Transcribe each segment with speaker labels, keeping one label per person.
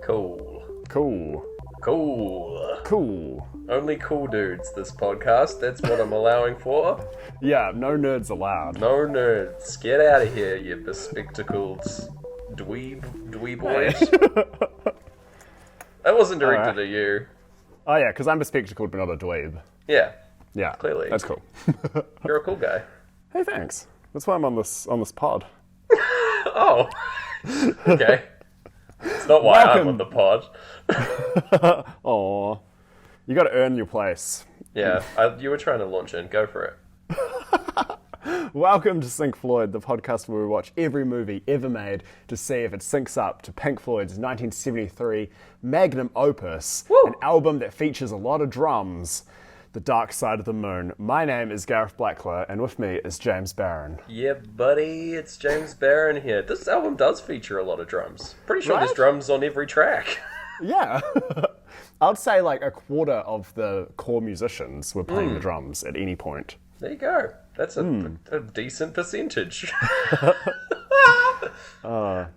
Speaker 1: Cool.
Speaker 2: Cool.
Speaker 1: Cool.
Speaker 2: Cool.
Speaker 1: Only cool dudes, this podcast. That's what I'm allowing for.
Speaker 2: Yeah, no nerds allowed.
Speaker 1: No nerds. Get out of here, you bespectacled dweeboid. That wasn't directed at you.
Speaker 2: Oh yeah, because I'm bespectacled but not a dweeb.
Speaker 1: Yeah.
Speaker 2: Yeah.
Speaker 1: Clearly.
Speaker 2: That's cool.
Speaker 1: You're a cool guy.
Speaker 2: Hey, thanks. That's why I'm on this pod.
Speaker 1: Oh. Okay. It's not why I'm on the pod.
Speaker 2: Aw. You gotta earn your place.
Speaker 1: Yeah, you were trying to launch in. Go for it.
Speaker 2: Welcome to Pink Floyd, the podcast where we watch every movie ever made to see if it syncs up to Pink Floyd's 1973 magnum opus,
Speaker 1: Woo!
Speaker 2: An album that features a lot of drums, The Dark Side of the Moon. My name is Gareth Blackler, and with me is James Barron.
Speaker 1: Yeah, buddy, it's James Barron here. This album does feature a lot of drums. Pretty sure there's
Speaker 2: Right?
Speaker 1: drums on every track.
Speaker 2: Yeah. I'd say like a quarter of the core musicians were playing the drums at any point.
Speaker 1: There you go. That's a decent percentage. I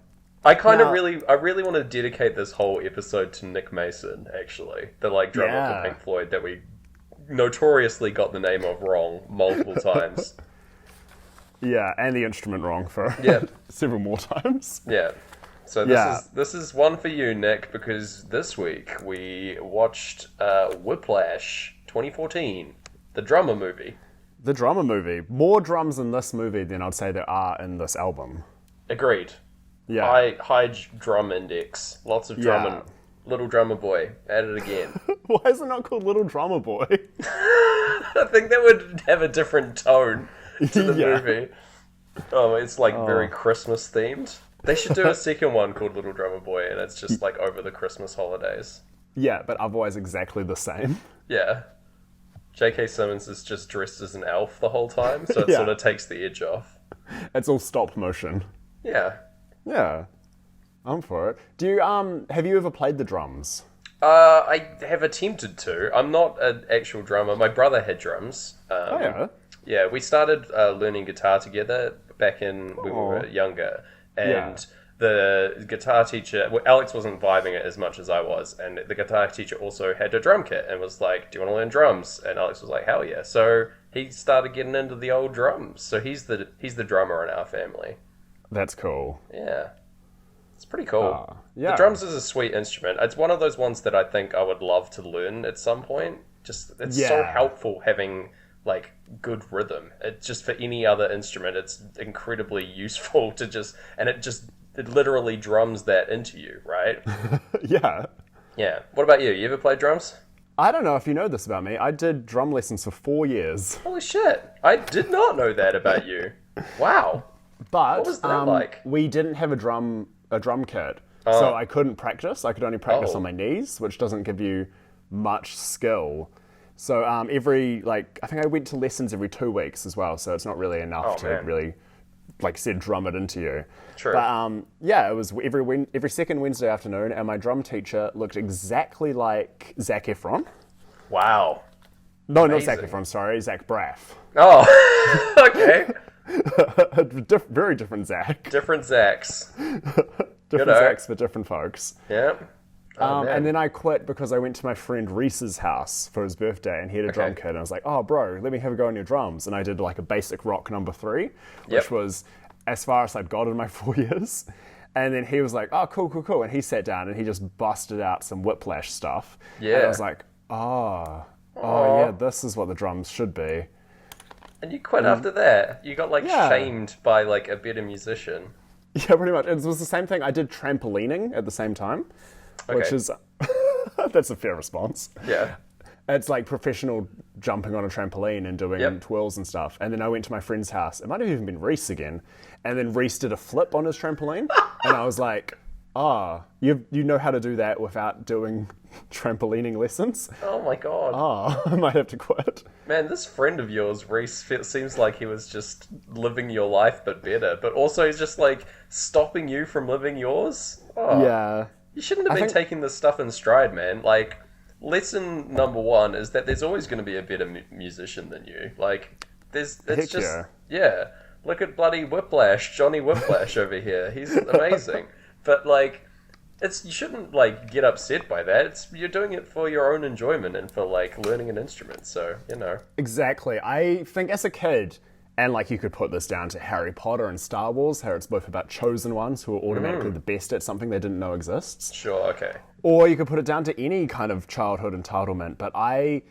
Speaker 1: really want to dedicate this whole episode to Nick Mason, actually. The drummer for Pink Floyd that we notoriously got the name of wrong multiple times.
Speaker 2: Yeah, and the instrument wrong for several more times.
Speaker 1: Yeah. So this is one for you, Nick, because this week we watched Whiplash 2014, the drummer movie.
Speaker 2: The drummer movie. More drums in this movie than I'd say there are in this album.
Speaker 1: Agreed.
Speaker 2: Yeah.
Speaker 1: High drum index. Lots of drumming.
Speaker 2: Yeah.
Speaker 1: Little Drummer Boy. At it again.
Speaker 2: Why is it not called Little Drummer Boy?
Speaker 1: I think that would have a different tone to the
Speaker 2: Yeah.
Speaker 1: movie. Oh, it's very Christmas themed. They should do a second one called Little Drummer Boy, and it's just over the Christmas holidays.
Speaker 2: Yeah, but otherwise exactly the same.
Speaker 1: Yeah. J.K. Simmons is just dressed as an elf the whole time, so it
Speaker 2: Yeah.
Speaker 1: sort of takes the edge off.
Speaker 2: It's all stop motion.
Speaker 1: Yeah.
Speaker 2: Yeah. I'm for it. Do you have you ever played the drums?
Speaker 1: I have attempted to. I'm not an actual drummer. My brother had drums.
Speaker 2: Yeah.
Speaker 1: Yeah, we started learning guitar together back when we were younger. And the guitar teacher, Alex wasn't vibing it as much as I was. And the guitar teacher also had a drum kit and was like, do you want to learn drums? And Alex was like, hell yeah. So he started getting into the old drums. So he's the drummer in our family.
Speaker 2: That's cool.
Speaker 1: Yeah. It's pretty cool.
Speaker 2: Yeah.
Speaker 1: The drums is a sweet instrument. It's one of those ones that I think I would love to learn at some point. It's so helpful having good rhythm. It's just for any other instrument, it's incredibly useful to it literally drums that into you, right?
Speaker 2: Yeah.
Speaker 1: Yeah. What about you? You ever played drums?
Speaker 2: I don't know if you know this about me. I did drum lessons for 4 years.
Speaker 1: Holy shit. I did not know that about you. Wow.
Speaker 2: But
Speaker 1: What was that like?
Speaker 2: We didn't have a drum kit, so I couldn't practice. I could only practice on my knees, which doesn't give you much skill. So I think I went to lessons every 2 weeks as well. So it's not really enough to really, drum it into you.
Speaker 1: True.
Speaker 2: But it was every second Wednesday afternoon, and my drum teacher looked exactly like Zac Efron.
Speaker 1: Wow.
Speaker 2: No,
Speaker 1: Amazing.
Speaker 2: not Zac Efron. Sorry, Zach Braff.
Speaker 1: Oh, okay.
Speaker 2: Very different Zach.
Speaker 1: Different Zacks.
Speaker 2: Different Zacks for different folks.
Speaker 1: Yeah. Oh, man.
Speaker 2: And then I quit because I went to my friend Reese's house for his birthday, and he had a drum kit, and I was like, oh, bro, let me have a go on your drums. And I did a basic rock number 3, which was as far as I'd got in my 4 years. And then he was like, oh, cool. And he sat down and he just busted out some Whiplash stuff.
Speaker 1: Yeah.
Speaker 2: And I was like, yeah, this is what the drums should be.
Speaker 1: And you quit after that. You got shamed by a better musician.
Speaker 2: Yeah, pretty much. It was the same thing. I did trampolining at the same time, which is that's a fair response.
Speaker 1: Yeah.
Speaker 2: It's like professional jumping on a trampoline and doing twirls and stuff. And then I went to my friend's house. It might have even been Reese again. And then Reese did a flip on his trampoline. And I was like, you know how to do that without doing trampolining lessons?
Speaker 1: Oh my god.
Speaker 2: I might have to quit.
Speaker 1: Man, this friend of yours, Reese, seems like he was just living your life but better. But also he's just stopping you from living yours. Oh.
Speaker 2: Yeah.
Speaker 1: You shouldn't have been taking this stuff in stride, man. Lesson number 1 is that there's always going to be a better musician than you. Look at bloody Whiplash, Johnny Whiplash over here. He's amazing. But you shouldn't like get upset by that. You're doing it for your own enjoyment and for like learning an instrument. So
Speaker 2: Exactly. I think as a kid, and like you could put this down to Harry Potter and Star Wars, how it's both about chosen ones who are automatically the best at something they didn't know exists.
Speaker 1: Sure. Okay.
Speaker 2: Or you could put it down to any kind of childhood entitlement. But I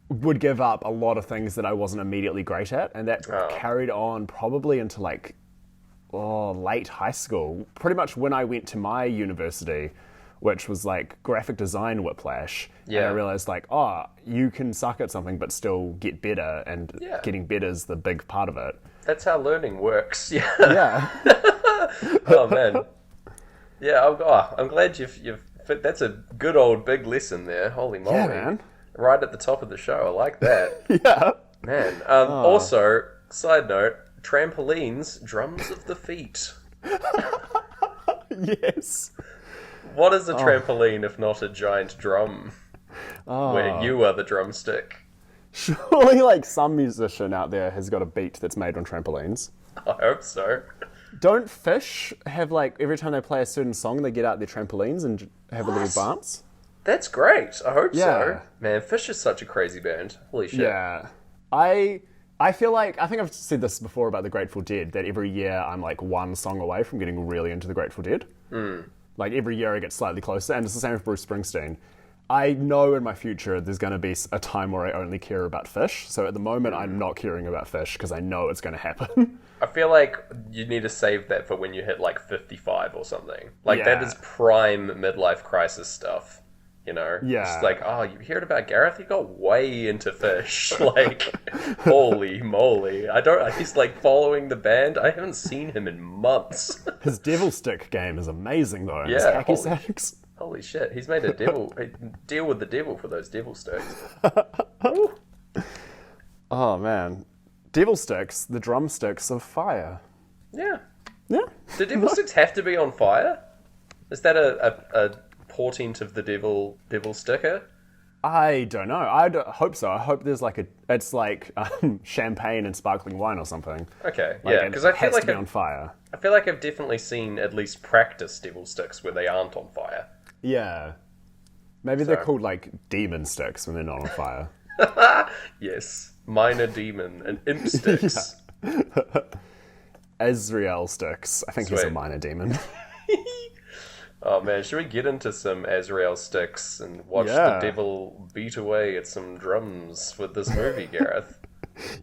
Speaker 2: would give up a lot of things that I wasn't immediately great at, and that carried on probably into like late high school. Pretty much when I went to my university, which was like graphic design Whiplash, and I realized like, you can suck at something but still get better, and getting better is the big part of it.
Speaker 1: That's how learning works.
Speaker 2: Yeah.
Speaker 1: Oh man. Yeah. I'm glad you've. That's a good old big lesson there. Holy moly.
Speaker 2: Yeah, man.
Speaker 1: Right at the top of the show. I like that.
Speaker 2: Yeah.
Speaker 1: Man. Also, side note, trampolines, drums of the feet.
Speaker 2: Yes.
Speaker 1: What is a trampoline if not a giant drum? Where you are the drumstick.
Speaker 2: Surely like some musician out there has got a beat that's made on trampolines.
Speaker 1: I hope so.
Speaker 2: Don't Fish have like, every time they play a certain song, they get out their trampolines and have a little dance?
Speaker 1: That's great. I hope so. Man, Fish is such a crazy band. Holy shit.
Speaker 2: Yeah. I feel like, I think I've said this before about the Grateful Dead, that every year I'm like one song away from getting really into the Grateful Dead. Like every year I get slightly closer, and it's the same with Bruce Springsteen. I know in my future there's going to be a time where I only care about Fish, so at the moment I'm not caring about Fish because I know it's going to happen.
Speaker 1: I feel like you need to save that for when you hit like 55 or something. Like that is prime midlife crisis stuff. Yeah. Just like, you heard about Gareth? He got way into Fish. Like, holy moly. He's like following the band. I haven't seen him in months.
Speaker 2: His devil stick game is amazing though.
Speaker 1: Yeah.
Speaker 2: His hacky sacks.
Speaker 1: Holy shit. He's made a deal with the devil for those devil sticks.
Speaker 2: Oh man. Devil sticks, the drumsticks of fire.
Speaker 1: Yeah.
Speaker 2: Yeah.
Speaker 1: Do devil sticks have to be on fire? Is that a portent of the devil sticker?
Speaker 2: I don't know. I hope so. I hope there's like it's like champagne and sparkling wine or something.
Speaker 1: Okay,
Speaker 2: like,
Speaker 1: yeah, because I feel like
Speaker 2: on fire.
Speaker 1: I feel like I've definitely seen at least practice devil sticks where they aren't on fire.
Speaker 2: Yeah, maybe they're called like demon sticks when they're not on fire.
Speaker 1: Yes, minor demon and imp sticks.
Speaker 2: Azrael sticks. I think he's a minor demon.
Speaker 1: Oh man, should we get into some Azrael sticks and watch the devil beat away at some drums with this movie, Gareth?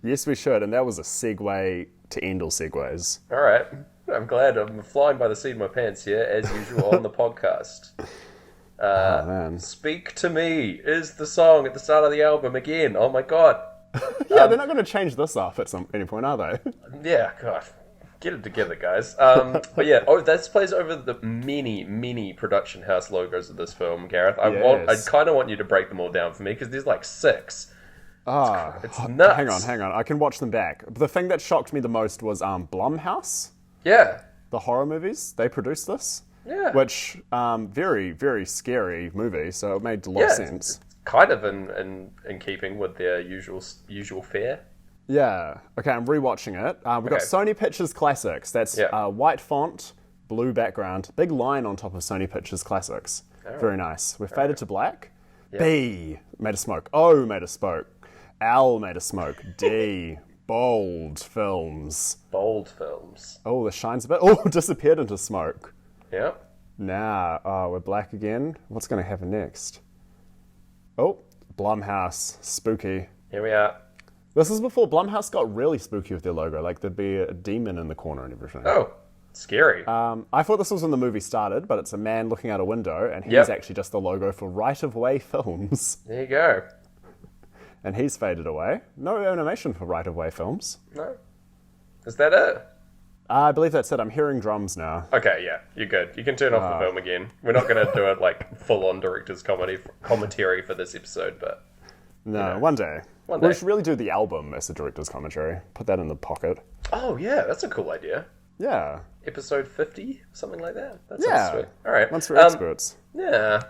Speaker 2: Yes, we should, and that was a segue to end all segues.
Speaker 1: All right, I'm glad. I'm flying by the seat of my pants here, as usual on the podcast.
Speaker 2: Oh man.
Speaker 1: Speak to Me is the song at the start of the album again. Oh my god.
Speaker 2: Yeah, they're not going to change this up at any point, are they?
Speaker 1: Yeah, god. Get it together, guys. But yeah, that plays over the many production house logos of this film, Gareth. I kind of want you to break them all down for me because there's like 6. It's nuts.
Speaker 2: Hang on. I can watch them back. The thing that shocked me the most was Blumhouse.
Speaker 1: Yeah.
Speaker 2: The horror movies. They produced this.
Speaker 1: Yeah.
Speaker 2: Which, very, very scary movie, so it made a lot of sense.
Speaker 1: It's kind of in keeping with their usual fare.
Speaker 2: Yeah. Okay, I'm rewatching it. We've got Sony Pictures Classics. That's white font, blue background, big line on top of Sony Pictures Classics. Oh. Very nice. We've faded to black. Yep. B, made a smoke. O, made a smoke. L, made a smoke. D, bold films.
Speaker 1: Bold films.
Speaker 2: Oh, the shine's a bit. Oh, disappeared into smoke.
Speaker 1: Yep.
Speaker 2: Now, we're black again. What's going to happen next? Oh, Blumhouse. Spooky.
Speaker 1: Here we are.
Speaker 2: This is before Blumhouse got really spooky with their logo. Like, there'd be a demon in the corner and everything.
Speaker 1: Oh, scary.
Speaker 2: I thought this was when the movie started, but it's a man looking out a window, and he's actually just the logo for Right of Way Films.
Speaker 1: There you go.
Speaker 2: And he's faded away. No animation for Right of Way Films.
Speaker 1: No. Is that it?
Speaker 2: I believe that's it. I'm hearing drums now.
Speaker 1: Okay, yeah, you're good. You can turn off the film again. We're not going to do it like full-on director's commentary for this episode, but...
Speaker 2: No, one day. We should really do the album as a director's commentary. Put that in the pocket.
Speaker 1: Oh, yeah, that's a cool idea.
Speaker 2: Yeah.
Speaker 1: Episode 50? Something like that? That sounds sweet. All right.
Speaker 2: Once we're experts.
Speaker 1: Yeah.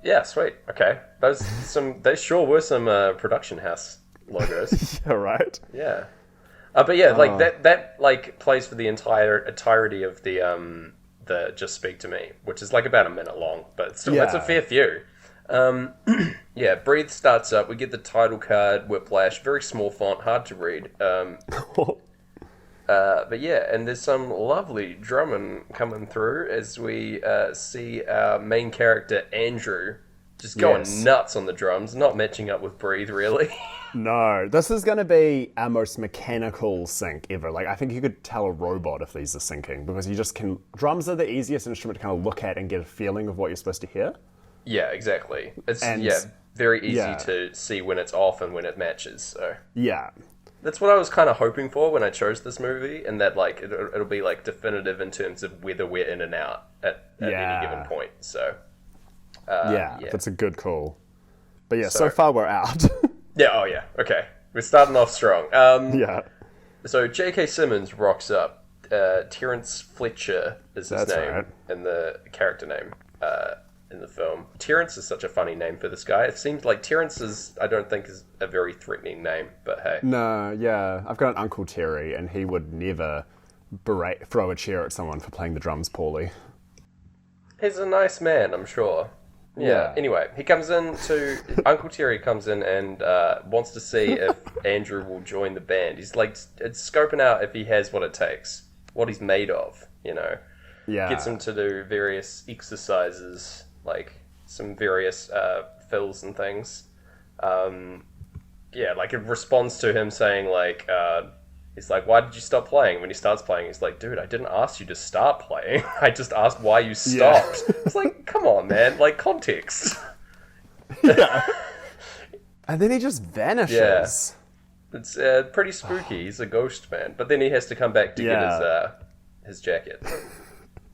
Speaker 1: Yeah, sweet. Okay. They sure were some production house logos.
Speaker 2: Yeah, right?
Speaker 1: Yeah. But yeah, like that like plays for the entirety of the the Just Speak to Me, which is like about a minute long, but still, it's a fair few. Breathe starts up. We get the title card, Whiplash, very small font, hard to read. But yeah, and there's some lovely drumming coming through as we see our main character, Andrew, just going nuts on the drums, not matching up with Breathe, really.
Speaker 2: No, this is going to be our most mechanical sync ever. Like, I think you could tell a robot if these are syncing, because you just can... Drums are the easiest instrument to kind of look at and get a feeling of what you're supposed to hear.
Speaker 1: Yeah, exactly. It's, very easy to see when it's off and when it matches, so...
Speaker 2: Yeah.
Speaker 1: That's what I was kind of hoping for when I chose this movie, and that, like, it'll be, like, definitive in terms of whether we're in and out at any given point, so...
Speaker 2: That's a good call. But so far we're out.
Speaker 1: Okay. We're starting off strong. So J.K. Simmons rocks up. Terrence Fletcher is his name,
Speaker 2: right.
Speaker 1: And the character name in the film. Terrence is such a funny name for this guy. It seems like Terrence I don't think is a very threatening name, but hey.
Speaker 2: No, I've got an Uncle Terry, and he would never throw a chair at someone for playing the drums poorly.
Speaker 1: He's a nice man, I'm sure. Yeah. Anyway, Uncle Terry comes in and wants to see if Andrew will join the band. He's like, it's scoping out if he has what it takes, what he's made of, you know.
Speaker 2: Yeah.
Speaker 1: Gets him to do various exercises, like some various fills and things. Like it responds to him saying like, he's like, why did you stop playing? When he starts playing, he's like, dude, I didn't ask you to start playing. I just asked why you stopped. It's like, come on, man. Like, context.
Speaker 2: Yeah. And then he just vanishes.
Speaker 1: Yeah. It's pretty spooky. He's a ghost, man. But then he has to come back to get his jacket.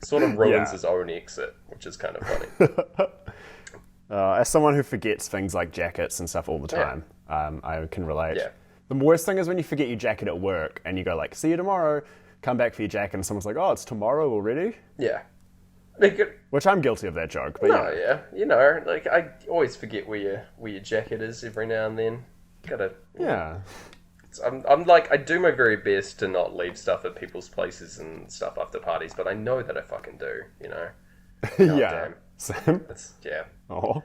Speaker 1: Sort of ruins his own exit, which is kind of funny.
Speaker 2: As someone who forgets things like jackets and stuff all the time, I can relate. Yeah. The worst thing is when you forget your jacket at work and you go like, see you tomorrow, come back for your jacket, and someone's like, oh, it's tomorrow already?
Speaker 1: Yeah.
Speaker 2: Which I'm guilty of that joke, but
Speaker 1: you know, like I always forget where your jacket is every now and then. I'm like, I do my very best to not leave stuff at people's places and stuff after parties, but I know that I fucking do, you know?
Speaker 2: Damn. Same.
Speaker 1: Oh.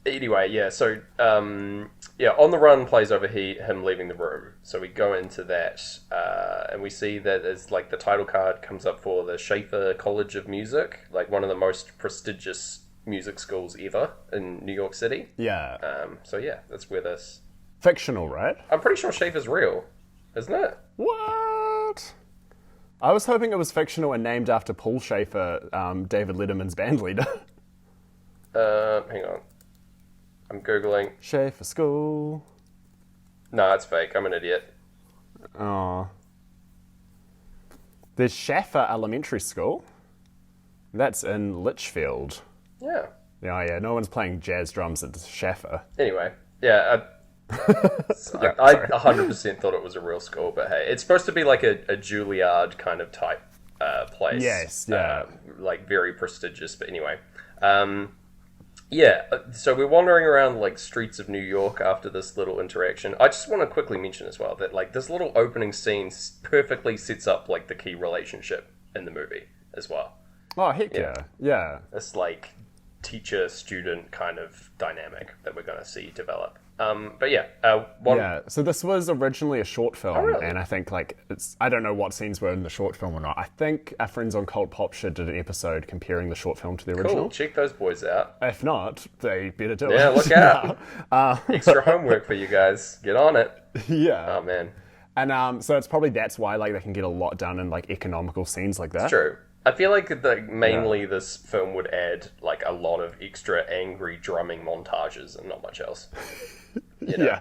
Speaker 1: Anyway, so, On the Run plays over him leaving the room. So we go into that, and we see that as, like, the title card comes up for the Schaefer College of Music, like one of the most prestigious music schools ever in New York City.
Speaker 2: Yeah.
Speaker 1: That's where this...
Speaker 2: Fictional, right?
Speaker 1: I'm pretty sure Schaefer's real, isn't it?
Speaker 2: What? I was hoping it was fictional and named after Paul Schaefer, David Letterman's band leader.
Speaker 1: Hang on. I'm Googling.
Speaker 2: Schaefer School.
Speaker 1: No, it's fake. I'm an idiot.
Speaker 2: Oh. There's Schaefer Elementary School. That's in Litchfield.
Speaker 1: Yeah.
Speaker 2: Yeah, no one's playing jazz drums at Schaefer.
Speaker 1: Anyway, I 100% thought it was a real school, but hey, it's supposed to be like a Juilliard kind of type place.
Speaker 2: Yes, yeah.
Speaker 1: Like very prestigious, but anyway. So we're wandering around like streets of New York after this little interaction. I just want to quickly mention as well that like this little opening scene perfectly sets up like the key relationship in the movie as well.
Speaker 2: Oh, heck yeah.
Speaker 1: This like teacher-student kind of dynamic that we're going to see develop. So
Speaker 2: this was originally a short film,
Speaker 1: really?
Speaker 2: And I think like I don't know what scenes were in the short film or not. I think our friends on Cult Pop Shit did an episode comparing the short film to the original.
Speaker 1: Cool, check those boys out.
Speaker 2: If not, they better do it.
Speaker 1: Yeah, look out. Extra homework for you guys. Get on it.
Speaker 2: Yeah.
Speaker 1: Oh man.
Speaker 2: And so it's probably that's why like they can get a lot done in like economical scenes like that.
Speaker 1: It's true. I feel like mainly this film would add like a lot of extra angry drumming montages and not much else. You know?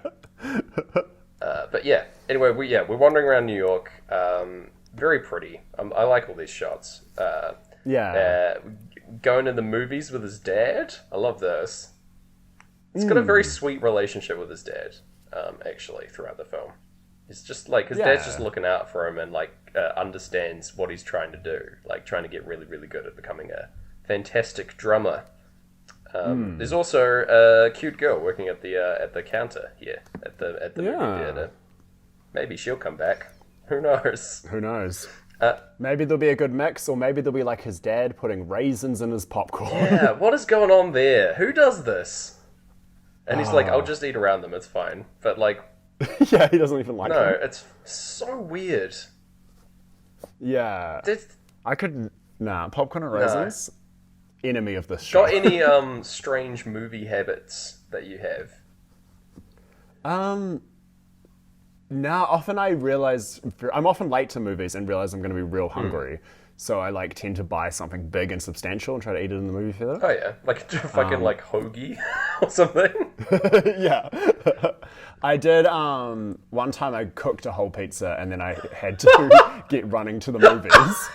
Speaker 1: Anyway, we're wandering around New York. Very pretty. I like all these shots. Going to the movies with his dad. I love this. He's got a very sweet relationship with his dad, actually, throughout the film. It's just like his dad's just looking out for him and like understands what he's trying to do, like trying to get really, really good at becoming a fantastic drummer. There's also a cute girl working at the counter here at the movie theater. Maybe she'll come back. Who knows?
Speaker 2: Who knows? Maybe there'll be a good mix, or maybe there'll be like his dad putting raisins in his popcorn.
Speaker 1: Yeah, what is going on there? Who does this? And he's like, I'll just eat around them, it's fine. But like...
Speaker 2: Yeah, he doesn't even like them.
Speaker 1: No, it's so weird.
Speaker 2: Yeah. Popcorn and raisins, enemy of this show.
Speaker 1: Got any strange movie habits that you have?
Speaker 2: Now, often I realize I'm often late to movies and realize I'm going to be real hungry. So I like tend to buy something big and substantial and try to eat it in the movie theater.
Speaker 1: Oh yeah, like a fucking like hoagie or something.
Speaker 2: Yeah. I did, one time I cooked a whole pizza and then I had to get running to the movies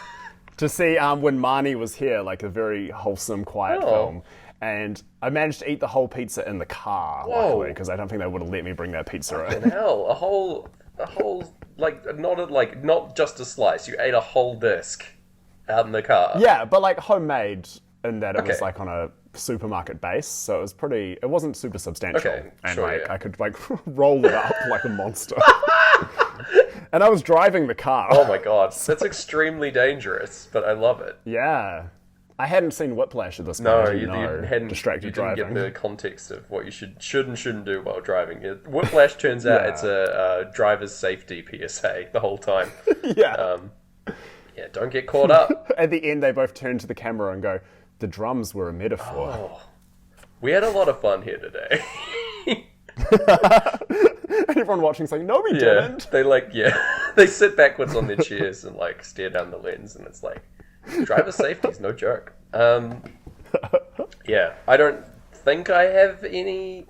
Speaker 2: to see when Marnie was here, like a very wholesome, quiet film. And I managed to eat the whole pizza in the car, luckily, because I don't think they would have let me bring that pizza in.
Speaker 1: Fucking hell, a whole, like, not just a slice, you ate a whole disc out in the car.
Speaker 2: Yeah, but like homemade in that it was like on a supermarket base, so it was it wasn't super substantial.
Speaker 1: Okay,
Speaker 2: and
Speaker 1: sure,
Speaker 2: like I could like roll it up like a monster. And I was driving the car.
Speaker 1: Oh my god, that's extremely dangerous, but I love it.
Speaker 2: Yeah. I hadn't seen Whiplash at this point.
Speaker 1: No, you hadn't.
Speaker 2: Distracted
Speaker 1: you didn't
Speaker 2: driving.
Speaker 1: get the context of what you should and shouldn't do while driving. Whiplash turns out it's a driver's safety PSA the whole time.
Speaker 2: Yeah.
Speaker 1: Yeah, don't get caught up.
Speaker 2: At the end, they both turn to the camera and go, "The drums were a metaphor."
Speaker 1: Oh, we had a lot of fun here today.
Speaker 2: And everyone watching saying, "No, we didn't."
Speaker 1: They sit backwards on their chairs and like stare down the lens, and it's like, driver safety is no joke. Yeah, I don't think I have any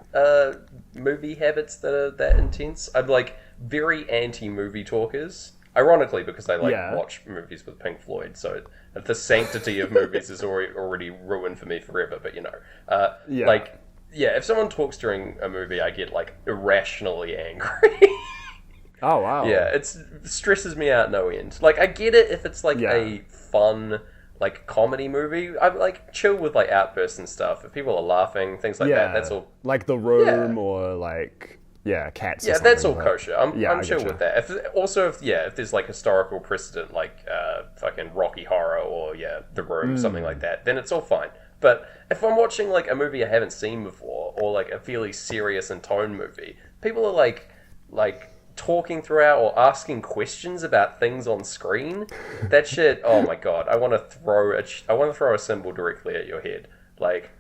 Speaker 1: movie habits that are that intense. I'm like very anti-movie talkers. Ironically, because I watch movies with Pink Floyd, so the sanctity of movies is already ruined for me forever. But if someone talks during a movie, I get like irrationally angry.
Speaker 2: Oh wow!
Speaker 1: Yeah, it stresses me out no end. Like I get it if it's like a fun like comedy movie. I like chill with like outbursts and stuff. If people are laughing, things like that, that's all.
Speaker 2: Like The Room or like Cats.
Speaker 1: Yeah,
Speaker 2: or
Speaker 1: that's all
Speaker 2: like
Speaker 1: kosher. I'm chill with that. If there's like historical precedent, like fucking Rocky Horror or The Room, something like that, then it's all fine. But if I'm watching like a movie I haven't seen before, or like a fairly serious and tone movie, people are like talking throughout or asking questions about things on screen. That shit. Oh my god! I want to throw a symbol directly at your head. Like,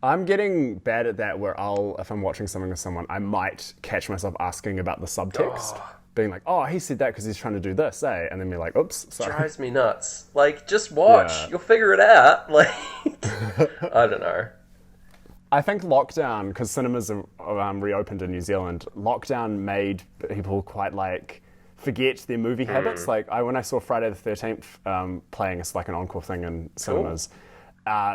Speaker 2: I'm getting bad at that where if I'm watching something with someone, I might catch myself asking about the subtext. Being like, oh, he said that because he's trying to do this, eh? And then be like, oops, sorry.
Speaker 1: Drives me nuts. Like, just watch. Yeah. You'll figure it out. Like, I don't know.
Speaker 2: I think lockdown, because cinemas are reopened in New Zealand, lockdown made people quite like forget their movie habits. Like when I saw Friday the 13th playing as like an encore thing in cinemas,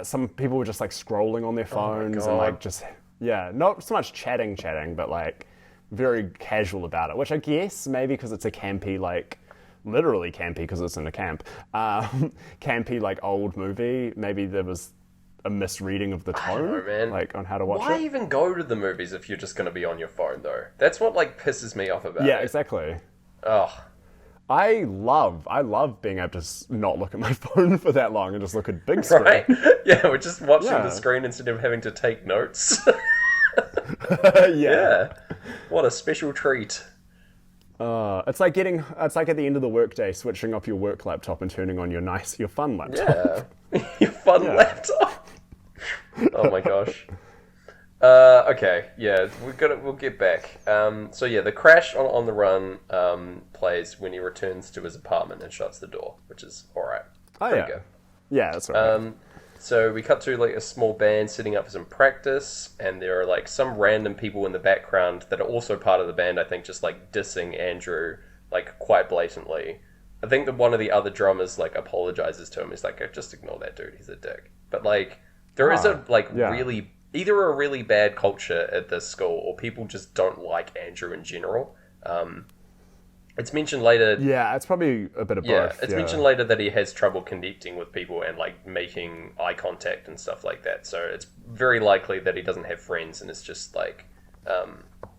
Speaker 2: some people were just like scrolling on their phones and like just not so much chatting, but like very casual about it. Which I guess maybe because it's a campy like. Literally campy because it's in a camp. Campy like old movie. Maybe there was a misreading of the tone,
Speaker 1: I don't know, man.
Speaker 2: Like on how to watch it.
Speaker 1: Why even go to the movies if you're just going to be on your phone, though? That's what like pisses me off about it.
Speaker 2: Yeah, exactly.
Speaker 1: Ugh.
Speaker 2: I love being able to not look at my phone for that long and just look at big screen.
Speaker 1: Right? Yeah, we're just watching the screen instead of having to take notes. Yeah. What a special treat.
Speaker 2: It's like at the end of the workday, switching off your work laptop and turning on your fun laptop.
Speaker 1: Yeah, your fun laptop. Oh my gosh. Okay, yeah, we'll get back. So yeah, the crash on the run plays when he returns to his apartment and shuts the door, which is all right. Pretty good.
Speaker 2: Yeah, that's right.
Speaker 1: So we cut to like a small band setting up for some practice, and there are like some random people in the background that are also part of the band, I think, just like dissing Andrew like quite blatantly. I think that one of the other drummers like apologizes to him. He's like, just ignore that dude, he's a dick. But like there is either a really bad culture at this school or people just don't like Andrew in general. It's mentioned later... Yeah,
Speaker 2: it's probably a bit of both.
Speaker 1: It's mentioned later that he has trouble connecting with people and, like, making eye contact and stuff like that. So it's very likely that he doesn't have friends and is just, like,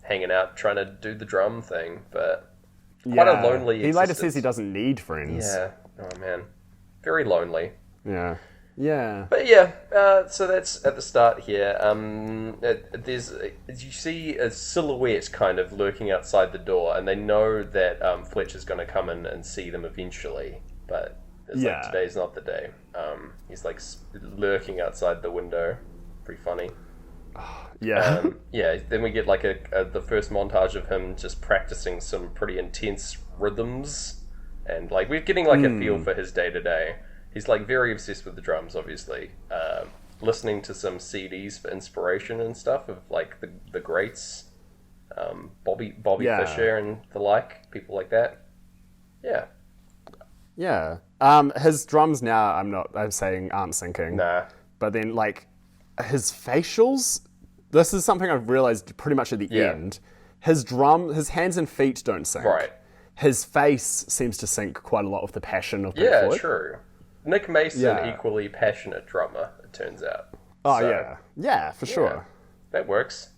Speaker 1: hanging out trying to do the drum thing. But quite a lonely existence.
Speaker 2: He later says he doesn't need friends.
Speaker 1: Yeah. Oh, man. Very lonely.
Speaker 2: Yeah. Yeah.
Speaker 1: But yeah, so that's at the start here. You see a silhouette kind of lurking outside the door, and they know that Fletcher's going to come in and see them eventually. But it's like, today's not the day. He's like lurking outside the window. Pretty funny.
Speaker 2: Yeah.
Speaker 1: Then we get like the first montage of him just practicing some pretty intense rhythms, and like we're getting like a feel for his day to day. He's like very obsessed with the drums, obviously. Listening to some CDs for inspiration and stuff of like the greats, Bobby Fischer and the like, people like that. Yeah.
Speaker 2: Yeah. His drums now, I'm saying aren't syncing.
Speaker 1: Nah.
Speaker 2: But then like his facials, this is something I've realized pretty much at the end. His hands and feet don't sync.
Speaker 1: Right.
Speaker 2: His face seems to sync quite a lot with the passion of Pink Floyd.
Speaker 1: Yeah, true. Nick Mason, equally passionate drummer, it turns out.
Speaker 2: Oh, so, yeah, for sure.
Speaker 1: That works.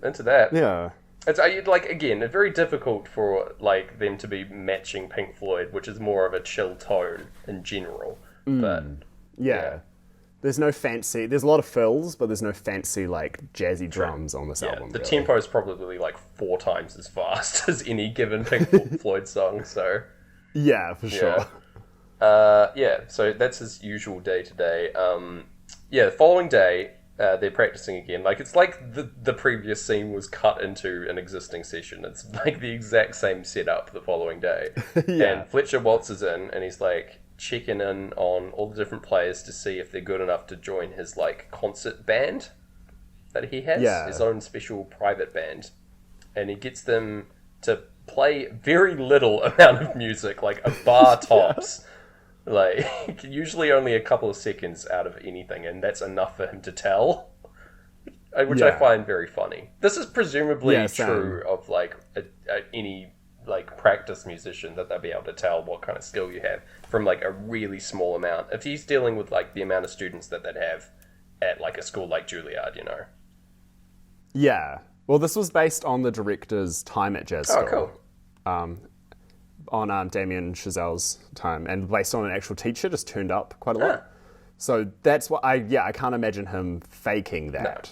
Speaker 1: Into that.
Speaker 2: Yeah.
Speaker 1: It's like, again, it's very difficult for like them to be matching Pink Floyd, which is more of a chill tone in general. But
Speaker 2: yeah. There's no fancy. There's a lot of fills, but there's no fancy like jazzy drums on this album.
Speaker 1: The
Speaker 2: really.
Speaker 1: tempo is probably like 4 times as fast as any given Pink Floyd song. So
Speaker 2: yeah, for sure.
Speaker 1: So that's his usual day to day. The following day, they're practicing again. Like, it's like the previous scene was cut into an existing session. It's like the exact same setup the following day. And Fletcher waltzes in, and he's like checking in on all the different players to see if they're good enough to join his like concert band that he has, his own special private band. And he gets them to play very little amount of music, like a bar tops. Like, usually only a couple of seconds out of anything, and that's enough for him to tell, which I find very funny. This is presumably true of, like, any, like, practice musician, that they'll be able to tell what kind of skill you have from, like, a really small amount. If he's dealing with, like, the amount of students that they'd have at, like, a school like Juilliard, you know?
Speaker 2: Yeah. Well, this was based on the director's time at jazz school.
Speaker 1: Oh, cool.
Speaker 2: On Damien Chazelle's time, and based on an actual teacher, just turned up quite a lot. So that's what I can't imagine him faking that.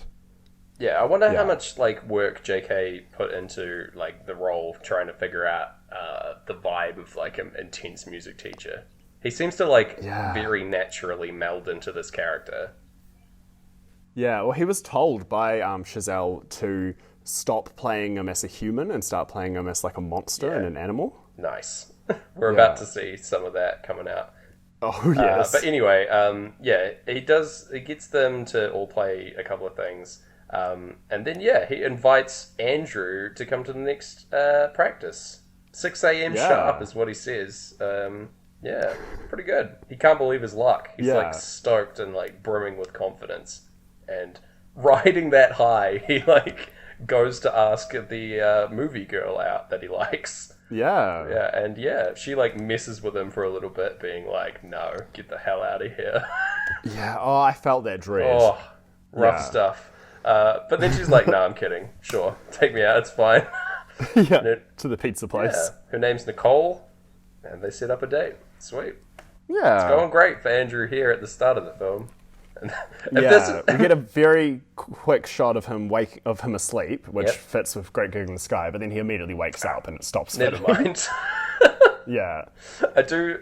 Speaker 1: No. Yeah, I wonder how much like work JK put into like the role, trying to figure out the vibe of like an intense music teacher. He seems to like very naturally meld into this character.
Speaker 2: Yeah, well, he was told by Chazelle to stop playing him as a human and start playing him as like a monster and an animal.
Speaker 1: Nice. We're about to see some of that coming out.
Speaker 2: Oh, yes.
Speaker 1: But anyway, he gets them to all play a couple of things. And then, he invites Andrew to come to the next practice. 6 a.m. sharp is what he says. Pretty good. He can't believe his luck. He's like stoked and like brimming with confidence. And riding that high, he like goes to ask the movie girl out that he likes.
Speaker 2: Yeah.
Speaker 1: Yeah, and she like messes with him for a little bit, being like, no, get the hell out of here.
Speaker 2: Yeah, I felt that dread.
Speaker 1: Oh, rough stuff. But then she's like, no, I'm kidding. Sure, take me out, it's fine.
Speaker 2: To the pizza place.
Speaker 1: Yeah. Her name's Nicole, and they set up a date. Sweet.
Speaker 2: Yeah.
Speaker 1: It's going great for Andrew here at the start of the film.
Speaker 2: We get a very quick shot of him asleep, which fits with Great Gig in the Sky, but then he immediately wakes up and it stops.
Speaker 1: Never mind.
Speaker 2: Yeah.
Speaker 1: I do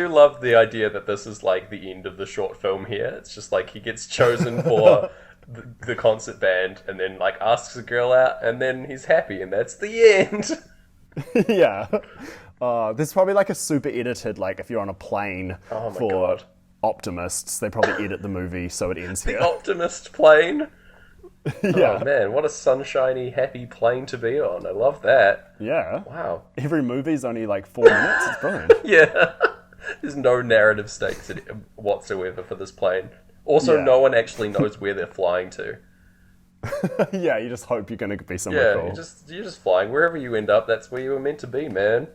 Speaker 1: love the idea that this is like the end of the short film here. It's just like he gets chosen for the concert band and then like asks a girl out and then he's happy and that's the end.
Speaker 2: Yeah. There's probably like a super edited, like if you're on a plane God. Optimists, they probably edit the movie so it ends here.
Speaker 1: The Optimist plane?
Speaker 2: Yeah.
Speaker 1: Oh man, what a sunshiny, happy plane to be on. I love that.
Speaker 2: Yeah.
Speaker 1: Wow.
Speaker 2: Every movie's only like 4 minutes. It's brilliant.
Speaker 1: Yeah. There's no narrative stakes whatsoever for this plane. Also, no one actually knows where they're flying to.
Speaker 2: Yeah, you just hope you're going to be somewhere cool.
Speaker 1: You're just flying. Wherever you end up, that's where you were meant to be, man.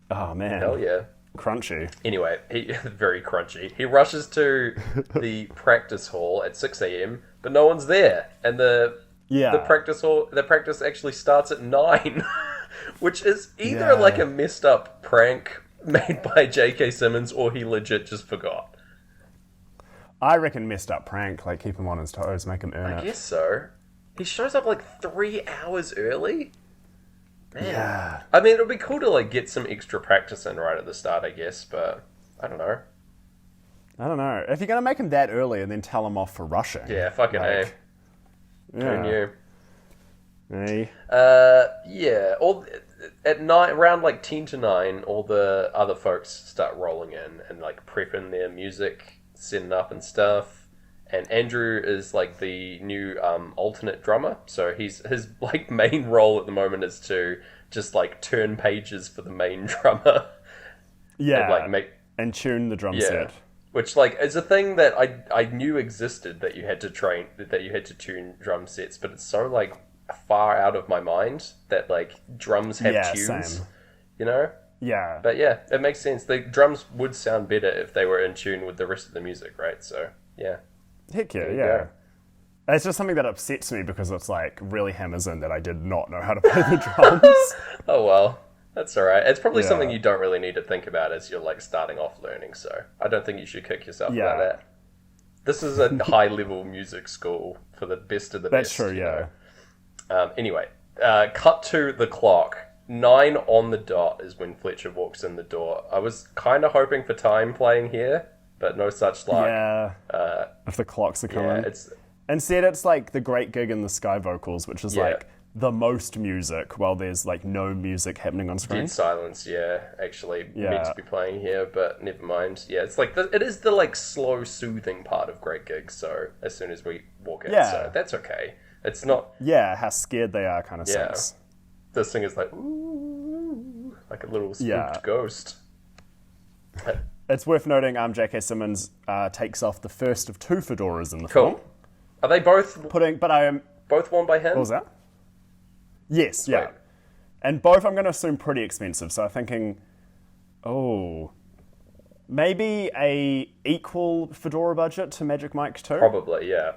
Speaker 2: Oh, man.
Speaker 1: Hell yeah.
Speaker 2: Crunchy.
Speaker 1: Anyway, very crunchy. He rushes to the practice hall at 6 a.m., but no one's there. And the practice actually starts at 9, which is either like a messed up prank made by J.K. Simmons, or he legit just forgot.
Speaker 2: I reckon messed up prank, like keep him on his toes, make him earn it.
Speaker 1: I guess so. He shows up like 3 hours early. Man.
Speaker 2: Yeah.
Speaker 1: I mean, it would be cool to like get some extra practice in right at the start, I guess, but I don't know.
Speaker 2: I don't know. If you're going to make him that early and then tell him off for rushing.
Speaker 1: Yeah, fucking A.
Speaker 2: Yeah.
Speaker 1: Who knew?
Speaker 2: Hey.
Speaker 1: Yeah. At night, around like 10 to 9, all the other folks start rolling in and like prepping their music, setting up and stuff. And Andrew is like the new alternate drummer, so his like main role at the moment is to just like turn pages for the main drummer.
Speaker 2: Yeah.
Speaker 1: And
Speaker 2: tune the drum set.
Speaker 1: Which like is a thing that I knew existed, that you had to tune drum sets, but it's so like far out of my mind that like drums have tunes,
Speaker 2: same.
Speaker 1: You know?
Speaker 2: Yeah.
Speaker 1: But yeah, it makes sense. The drums would sound better if they were in tune with the rest of the music, right? So yeah.
Speaker 2: Heck yeah. It's just something that upsets me because it's like really hammers in that I did not know how to play the drums.
Speaker 1: Oh well, that's alright. It's probably something you don't really need to think about as you're like starting off learning, so I don't think you should kick yourself about that. This is a high level music school for the best of the best.
Speaker 2: That's true, yeah.
Speaker 1: Anyway, cut to the clock. 9 on the dot is when Fletcher walks in the door. I was kind of hoping for time playing here, but no such luck.
Speaker 2: Yeah. If the clocks are coming.
Speaker 1: Yeah,
Speaker 2: Instead, it's like the Great Gig in the Sky vocals, which is like the most music while there's like no music happening on screen.
Speaker 1: Dead silence, actually meant to be playing here, but never mind. Yeah, it's like it is the like slow, soothing part of Great Gig. So as soon as we walk in, so that's okay. It's not.
Speaker 2: Yeah, how scared they are, kind of sense.
Speaker 1: This thing is like ooh, like a little spooked ghost.
Speaker 2: It's worth noting, J.K. Simmons takes off the first of 2 fedoras in the film.
Speaker 1: Are they both both worn by him?
Speaker 2: What was that? Yes,
Speaker 1: Sweet.
Speaker 2: yeah. And both I'm going to assume pretty expensive. So I'm thinking, maybe a equal fedora budget to Magic Mike 2?
Speaker 1: Probably, yeah.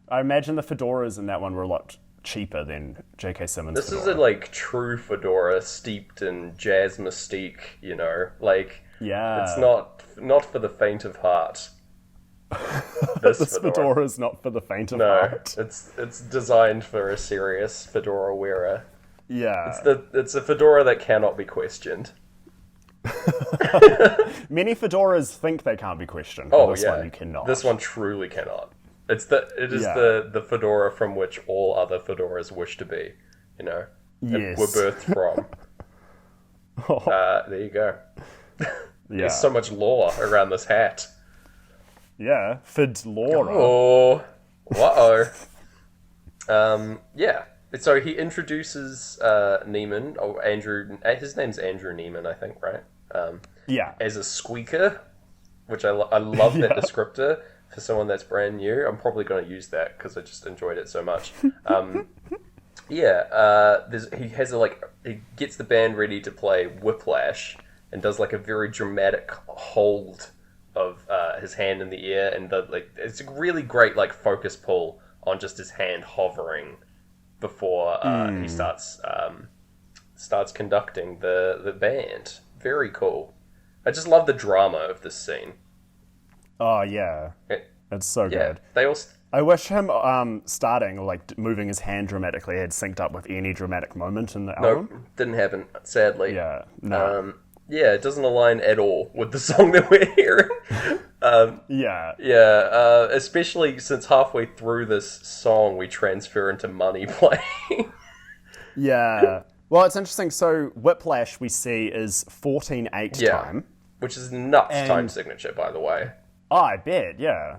Speaker 2: I imagine the fedoras in that one were a lot cheaper than J.K. Simmons'
Speaker 1: This
Speaker 2: fedora.
Speaker 1: is a like true fedora steeped in jazz mystique, you know? Like, it's not for the faint of heart.
Speaker 2: This fedora is not for the faint of heart.
Speaker 1: It's designed for a serious fedora wearer.
Speaker 2: Yeah.
Speaker 1: It's a fedora that cannot be questioned.
Speaker 2: Many fedoras think they can't be questioned.
Speaker 1: Oh,
Speaker 2: but this one you cannot.
Speaker 1: This one truly cannot. It is the fedora from which all other fedoras wish to be, you know?
Speaker 2: Yes.
Speaker 1: Were birthed from. There you go. There's so much lore around this hat.
Speaker 2: Yeah, Fedora.
Speaker 1: Oh, yeah. So he introduces Neiman, or Andrew. His name's Andrew Neiman, I think, right? As a squeaker, which I love that descriptor for someone that's brand new. I'm probably going to use that because I just enjoyed it so much. He gets the band ready to play Whiplash and does like a very dramatic hold of his hand in the air, and it's a really great like focus pull on just his hand hovering before he starts conducting the band. Very cool. I just love the drama of this scene.
Speaker 2: Oh yeah, it's so good. I wish him starting or like moving his hand dramatically had synced up with any dramatic moment in the album.
Speaker 1: Nope, didn't happen, sadly.
Speaker 2: Yeah, no.
Speaker 1: It doesn't align at all with the song that we're hearing. Especially since halfway through this song we transfer into Money playing.
Speaker 2: Yeah. Well, it's interesting. So Whiplash we see is 14/8 time.
Speaker 1: Which is nuts time signature, by the way.
Speaker 2: Oh, I bet, yeah.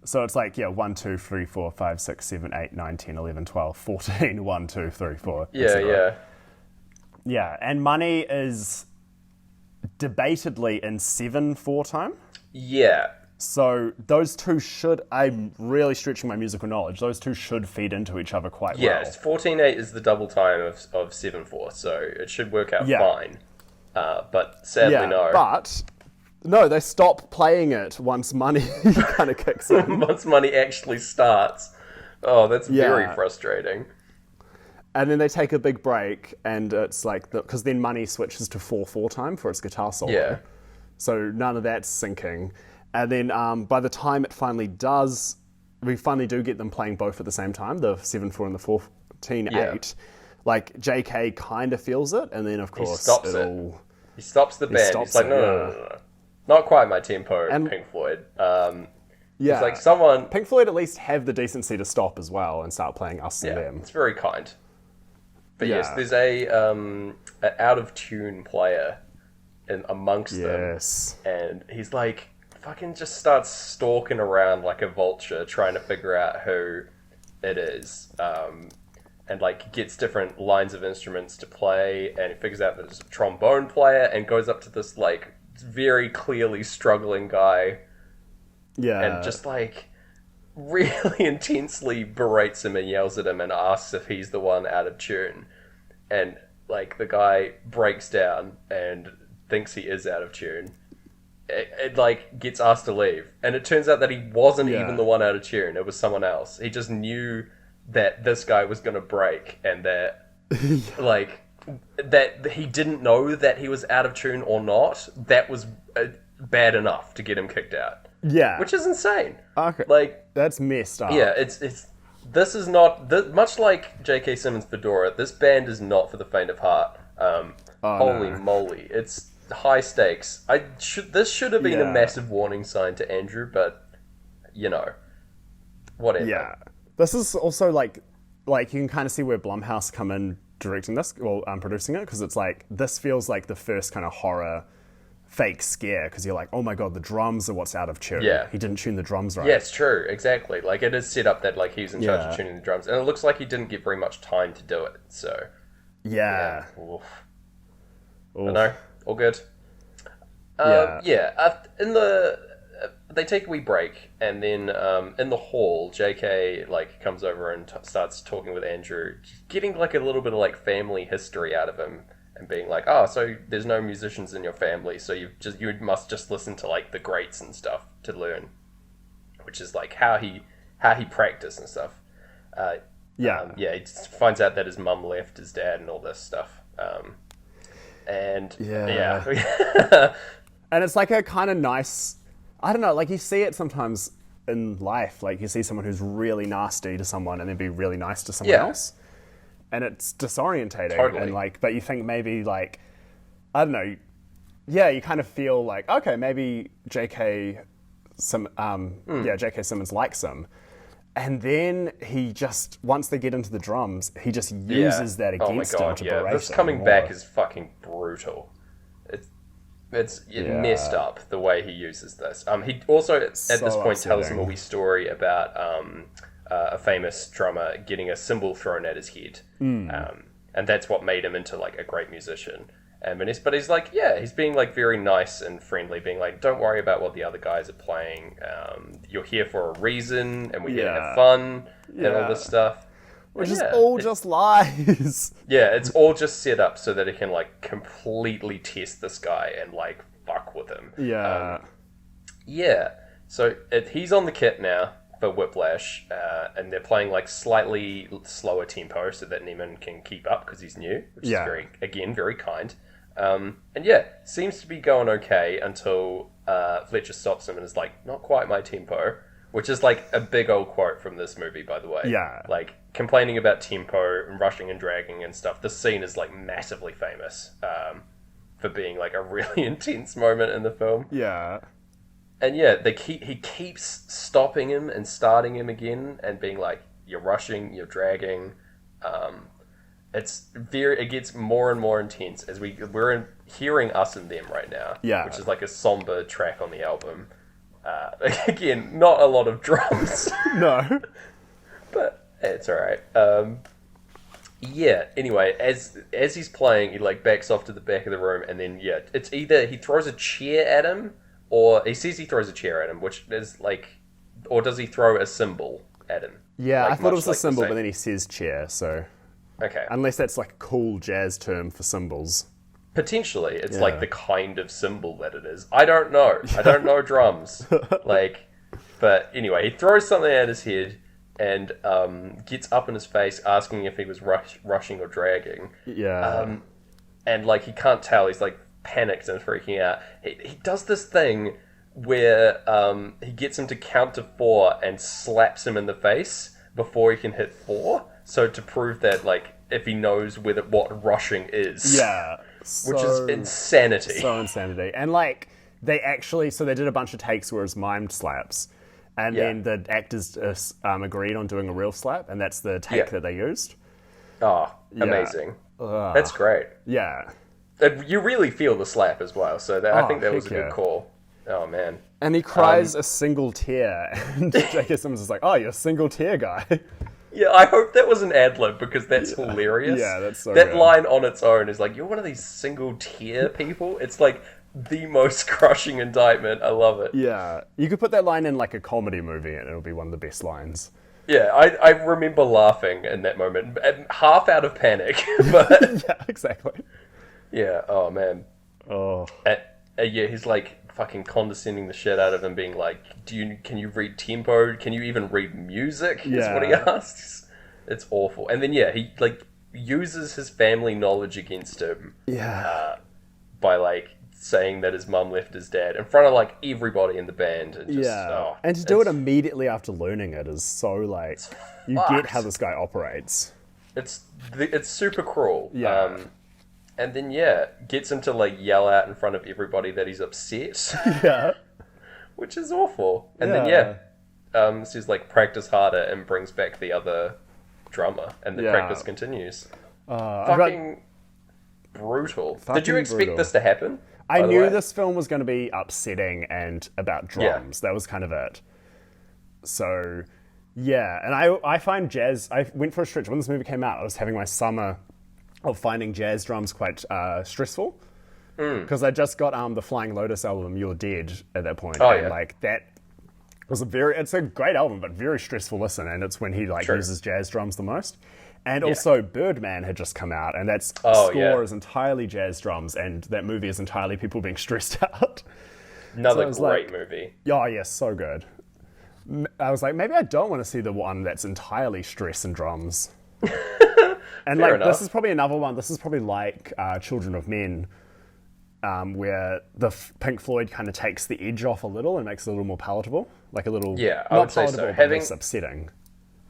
Speaker 2: So it's like, 1, 2, 3, 4, 5, 6, 7, 8, 9, 10, 11, 12, 14, 1, 2, 3, 4.
Speaker 1: Yeah.
Speaker 2: Yeah, and Money is debatedly in 7/4 time.
Speaker 1: Yeah.
Speaker 2: So those two should, I'm really stretching my musical knowledge, those two should feed into each other quite well.
Speaker 1: Yeah, 14/8 is the double time of 7/4, so it should work out fine. But sadly, no.
Speaker 2: But no, they stop playing it once Money kind of kicks in.
Speaker 1: Once Money actually starts. Oh, that's very frustrating.
Speaker 2: And then they take a big break, and it's like, because then Money switches to 4/4 time for its guitar solo.
Speaker 1: Yeah.
Speaker 2: So none of that's syncing. And then by the time it finally does, we finally do get them playing both at the same time, the 7/4 and the 14/8. Like, JK kind of feels it, and then of course
Speaker 1: He stops the band. He's like, no. Not quite my tempo, Pink Floyd. It's like someone...
Speaker 2: Pink Floyd at least have the decency to stop as well and start playing Us and Them.
Speaker 1: It's very kind. But yes, there's an out-of-tune player amongst them. And he's like, fucking just starts stalking around like a vulture, trying to figure out who it is. And like gets different lines of instruments to play, and he figures out that it's a trombone player, and goes up to this like very clearly struggling guy. And just like really intensely berates him and yells at him and asks if he's the one out of tune. And like the guy breaks down and thinks he is out of tune. It like gets asked to leave, and it turns out that he wasn't even the one out of tune. It was someone else. He just knew that this guy was going to break, and that like that he didn't know that he was out of tune or not. That was bad enough to get him kicked out. Which is insane.
Speaker 2: Okay,
Speaker 1: like
Speaker 2: that's messed up.
Speaker 1: It's this is not much like J.K. Simmons' Fedora. This band is not for the faint of heart. Holy moly, it's high stakes. This should have been a massive warning sign to Andrew, but whatever.
Speaker 2: This is also like you can kind of see where Blumhouse come in directing this, well, producing it, because it's like, this feels like the first kind of horror fake scare, because you're like, oh my god, the drums are what's out of tune. He didn't tune the drums right.
Speaker 1: Yeah, it's true, exactly. Like, it is set up that like he's in charge of tuning the drums, and it looks like he didn't get very much time to do it, so... Oof. But no, all good. They take a wee break, and then in the hall, JK like comes over and starts talking with Andrew, getting like a little bit of like family history out of him, and being like, "Oh, so there's no musicians in your family, so you must just listen to like the greats and stuff to learn," which is like how he practiced and stuff. He just finds out that his mum left his dad and all this stuff. And
Speaker 2: it's like a kind of nice, I don't know, like you see it sometimes in life, like you see someone who's really nasty to someone and then be really nice to someone else, and it's disorientating. And like, but you think maybe like, I don't know, you kind of feel like, okay, maybe J.K. Simmons likes him. And then he just, once they get into the drums, he just uses that against him to berate
Speaker 1: this coming back is fucking brutal. It's messed up the way he uses this. He also at this point tells him a wee story about a famous drummer getting a cymbal thrown at his head, and that's what made him into like a great musician. But he's like, he's being like very nice and friendly, being like, don't worry about what the other guys are playing. You're here for a reason, and we're here to have fun and all this stuff.
Speaker 2: Which is all just lies.
Speaker 1: It's all just set up so that it can like completely test this guy and like fuck with him. So he's on the kit now for Whiplash, and they're playing like slightly slower tempo so that Neiman can keep up because he's new, which is very kind. Seems to be going okay until Fletcher stops him and is like, not quite my tempo, which is like a big old quote from this movie, by the way. Like complaining about tempo and rushing and dragging and stuff. This scene is like massively famous for being like a really intense moment in the film. And he keeps stopping him and starting him again and being like, you're rushing, you're dragging. It gets more and more intense as we're hearing Us and Them right now, which is like a somber track on the album. Again, not a lot of drums.
Speaker 2: No.
Speaker 1: But it's alright. Anyway, as he's playing, he like backs off to the back of the room, and then it's either he throws a chair at him, or he says he throws a chair at him, which is like, or does he throw a cymbal at him?
Speaker 2: I thought it was a cymbal, but then he says chair, so...
Speaker 1: Okay.
Speaker 2: Unless that's like a cool jazz term for cymbals.
Speaker 1: Potentially, it's like the kind of cymbal that it is. I don't know. I don't know drums. But anyway, he throws something at his head, and gets up in his face asking if he was rushing or dragging.
Speaker 2: Yeah.
Speaker 1: And like he can't tell, he's like panicked and freaking out. He does this thing where he gets him to count to 4 and slaps him in the face before he can hit 4. So to prove that, like, if he knows what rushing is.
Speaker 2: Yeah.
Speaker 1: Which is insanity.
Speaker 2: So insanity. And like, they did a bunch of takes where it's mimed slaps. And then the actors agreed on doing a real slap, and that's the take that they used.
Speaker 1: Oh, amazing. That's great.
Speaker 2: Yeah.
Speaker 1: You really feel the slap as well, so I think that was a good call. Oh, man.
Speaker 2: And he cries a single tear, and J.K. Simmons is like, oh, you're a single tear guy.
Speaker 1: Yeah, I hope that was an ad-lib, because that's hilarious.
Speaker 2: Yeah, that's so
Speaker 1: That
Speaker 2: good.
Speaker 1: line on its own is like, you're one of these single tear people? It's like the most crushing indictment. I love it.
Speaker 2: Yeah. You could put that line in like a comedy movie, and it'll be one of the best lines.
Speaker 1: Yeah, I remember laughing in that moment, half out of panic, but...
Speaker 2: Yeah, exactly.
Speaker 1: Yeah, oh, man.
Speaker 2: Oh.
Speaker 1: Yeah, he's like fucking condescending the shit out of him, being like, can you read tempo? Can you even read music? Is what he asks. It's awful. And then, he like uses his family knowledge against him.
Speaker 2: Yeah.
Speaker 1: By like saying that his mum left his dad in front of like everybody in the band. And just,
Speaker 2: and to do it immediately after learning it is so like, you get how this guy operates.
Speaker 1: It's super cruel.
Speaker 2: Yeah.
Speaker 1: And then, gets him to, like, yell out in front of everybody that he's upset.
Speaker 2: Yeah.
Speaker 1: Which is awful. And then, says, like, practice harder, and brings back the other drummer. And the practice continues. Fucking brutal. Did you expect this to happen?
Speaker 2: I knew this film was going to be upsetting and about drums. That was kind of it. So, and I find jazz... I went for a stretch. When this movie came out, I was having my summer... of finding jazz drums quite stressful, because I just got the Flying Lotus album "You're Dead" at that point, and like that was it's a great album, but very stressful listen, and it's when he like uses jazz drums the most. And also Birdman had just come out, and that's score is entirely jazz drums, and that movie is entirely people being stressed out.
Speaker 1: Another great movie.
Speaker 2: Oh yeah, so good. I was like, maybe I don't want to see the one that's entirely stress and drums. And
Speaker 1: Fair
Speaker 2: like
Speaker 1: enough.
Speaker 2: This is probably another one. This is probably like Children of Men, where the Pink Floyd kind of takes the edge off a little and makes it a little more palatable, like a little
Speaker 1: I would say so.
Speaker 2: But less upsetting.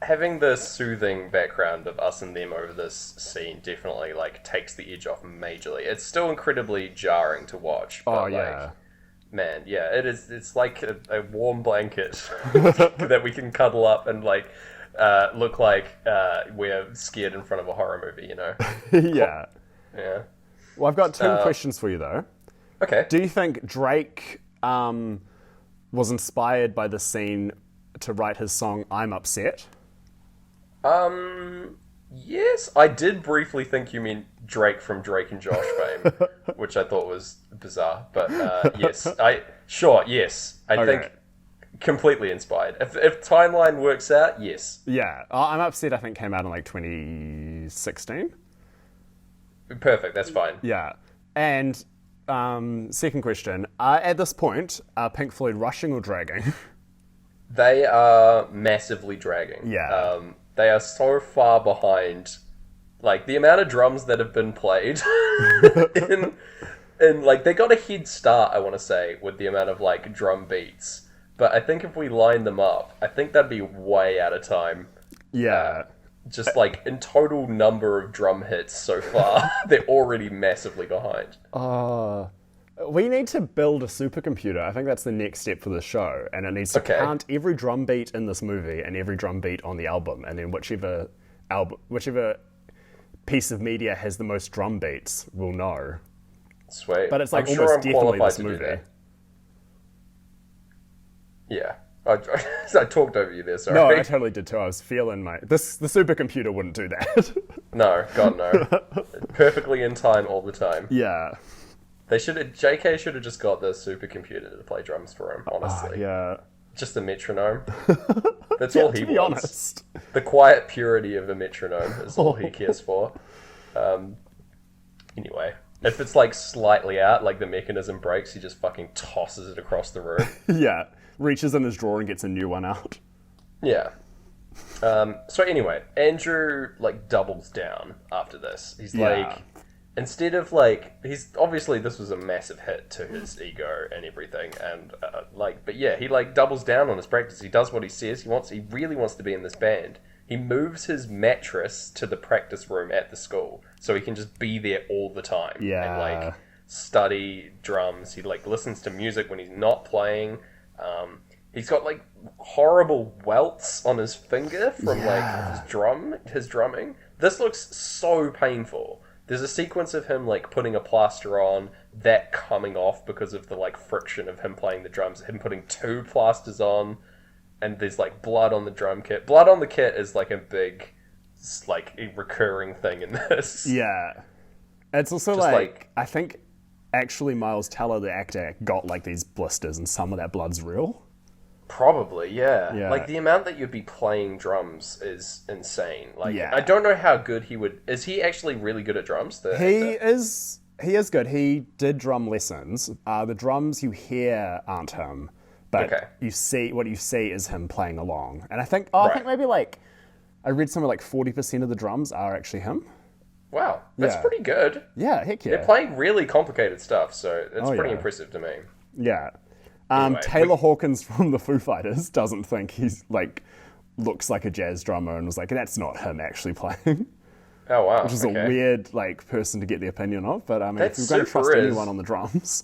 Speaker 1: Having the soothing background of us and them over this scene definitely like takes the edge off majorly. It's still incredibly jarring to watch. But, man, it is. It's like a warm blanket that we can cuddle up and like. Look like we're scared in front of a horror movie, you know?
Speaker 2: Yeah. Well, I've got 2 questions for you, though.
Speaker 1: Okay.
Speaker 2: Do you think Drake was inspired by the scene to write his song "I'm Upset"?
Speaker 1: Yes. I did briefly think you meant Drake from Drake and Josh fame, which I thought was bizarre. But yes. Yes. I think... completely inspired. If timeline works out, yes.
Speaker 2: Yeah. I'm Upset, I think, came out in like 2016.
Speaker 1: Perfect, that's fine.
Speaker 2: Yeah. And second question, at this point, are Pink Floyd rushing or dragging?
Speaker 1: They are massively dragging.
Speaker 2: Yeah.
Speaker 1: They are so far behind. Like, the amount of drums that have been played in like, they got a head start, I want to say, with the amount of, like, drum beats. But I think if we line them up, I think that'd be way out of time.
Speaker 2: Yeah.
Speaker 1: Just like in total number of drum hits so far, they're already massively behind.
Speaker 2: We need to build a supercomputer. I think that's the next step for the show. And it needs to count every drum beat in this movie and every drum beat on the album. And then whichever piece of media has the most drum beats, we'll know.
Speaker 1: Sweet.
Speaker 2: But it's like almost definitely this movie.
Speaker 1: Yeah. I talked over you there, sorry.
Speaker 2: No, I totally did too. I was feeling the supercomputer wouldn't do that.
Speaker 1: No, God no. Perfectly in time all the time.
Speaker 2: Yeah.
Speaker 1: JK should have just got the supercomputer to play drums for him, honestly.
Speaker 2: Yeah.
Speaker 1: Just a metronome. That's all he
Speaker 2: to be
Speaker 1: wants.
Speaker 2: Honest.
Speaker 1: The quiet purity of a metronome is all he cares for. Anyway. If it's like slightly out, like the mechanism breaks, he just fucking tosses it across the room.
Speaker 2: Yeah. Reaches in his drawer and gets a new one out.
Speaker 1: Yeah. So anyway, Andrew like doubles down after this. He's like, instead of like, he's obviously this was a massive hit to his ego and everything, and but yeah, he like doubles down on his practice. He does what he says. He really wants to be in this band. He moves his mattress to the practice room at the school so he can just be there all the time. And like study drums. He like listens to music when he's not playing. He's got like horrible welts on his finger from like his drumming. This looks so painful. There's a sequence of him like putting a plaster on, that coming off because of the like friction of him playing the drums, him putting 2 plasters on, and there's like blood on the drum kit. Blood on the kit is like a big, like a recurring thing in this.
Speaker 2: Yeah. It's also
Speaker 1: Just
Speaker 2: like, I think actually Miles Teller, the actor, got like these blisters and some of that blood's real.
Speaker 1: Probably, yeah. Like, the amount that you'd be playing drums is insane. Like,
Speaker 2: Yeah.
Speaker 1: I don't know how good he would... Is he actually really good at drums?
Speaker 2: He is good. He did drum lessons. The drums you hear aren't him, but what you see is him playing along. And I think, I think maybe like, I read somewhere like 40% of the drums are actually him.
Speaker 1: Wow, that's pretty good.
Speaker 2: Yeah, heck yeah.
Speaker 1: They're playing really complicated stuff, so it's pretty impressive to me.
Speaker 2: Yeah.
Speaker 1: Anyway,
Speaker 2: Taylor Hawkins from the Foo Fighters doesn't think he's like looks like a jazz drummer and was like, that's not him actually playing.
Speaker 1: Oh wow,
Speaker 2: which is a weird like person to get the opinion of. But I mean, if you're going to trust anyone on the drums,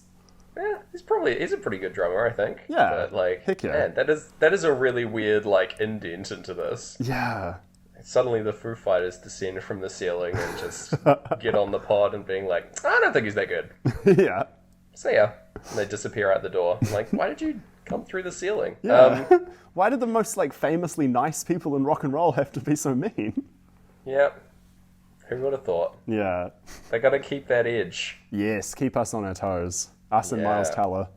Speaker 1: yeah, he's a pretty good drummer, I think.
Speaker 2: Yeah,
Speaker 1: but like,
Speaker 2: heck yeah.
Speaker 1: Man, that is a really weird like indent into this.
Speaker 2: Yeah.
Speaker 1: Suddenly the Foo Fighters descend from the ceiling and just get on the pod and being like, I don't think he's that good.
Speaker 2: Yeah.
Speaker 1: See ya. And they disappear out the door. I'm like, why did you come through the ceiling?
Speaker 2: Yeah. Why did the most like famously nice people in rock and roll have to be so mean?
Speaker 1: Yep. Who would have thought?
Speaker 2: Yeah.
Speaker 1: They got to keep that edge.
Speaker 2: Yes, keep us on our toes. Us and Miles Teller.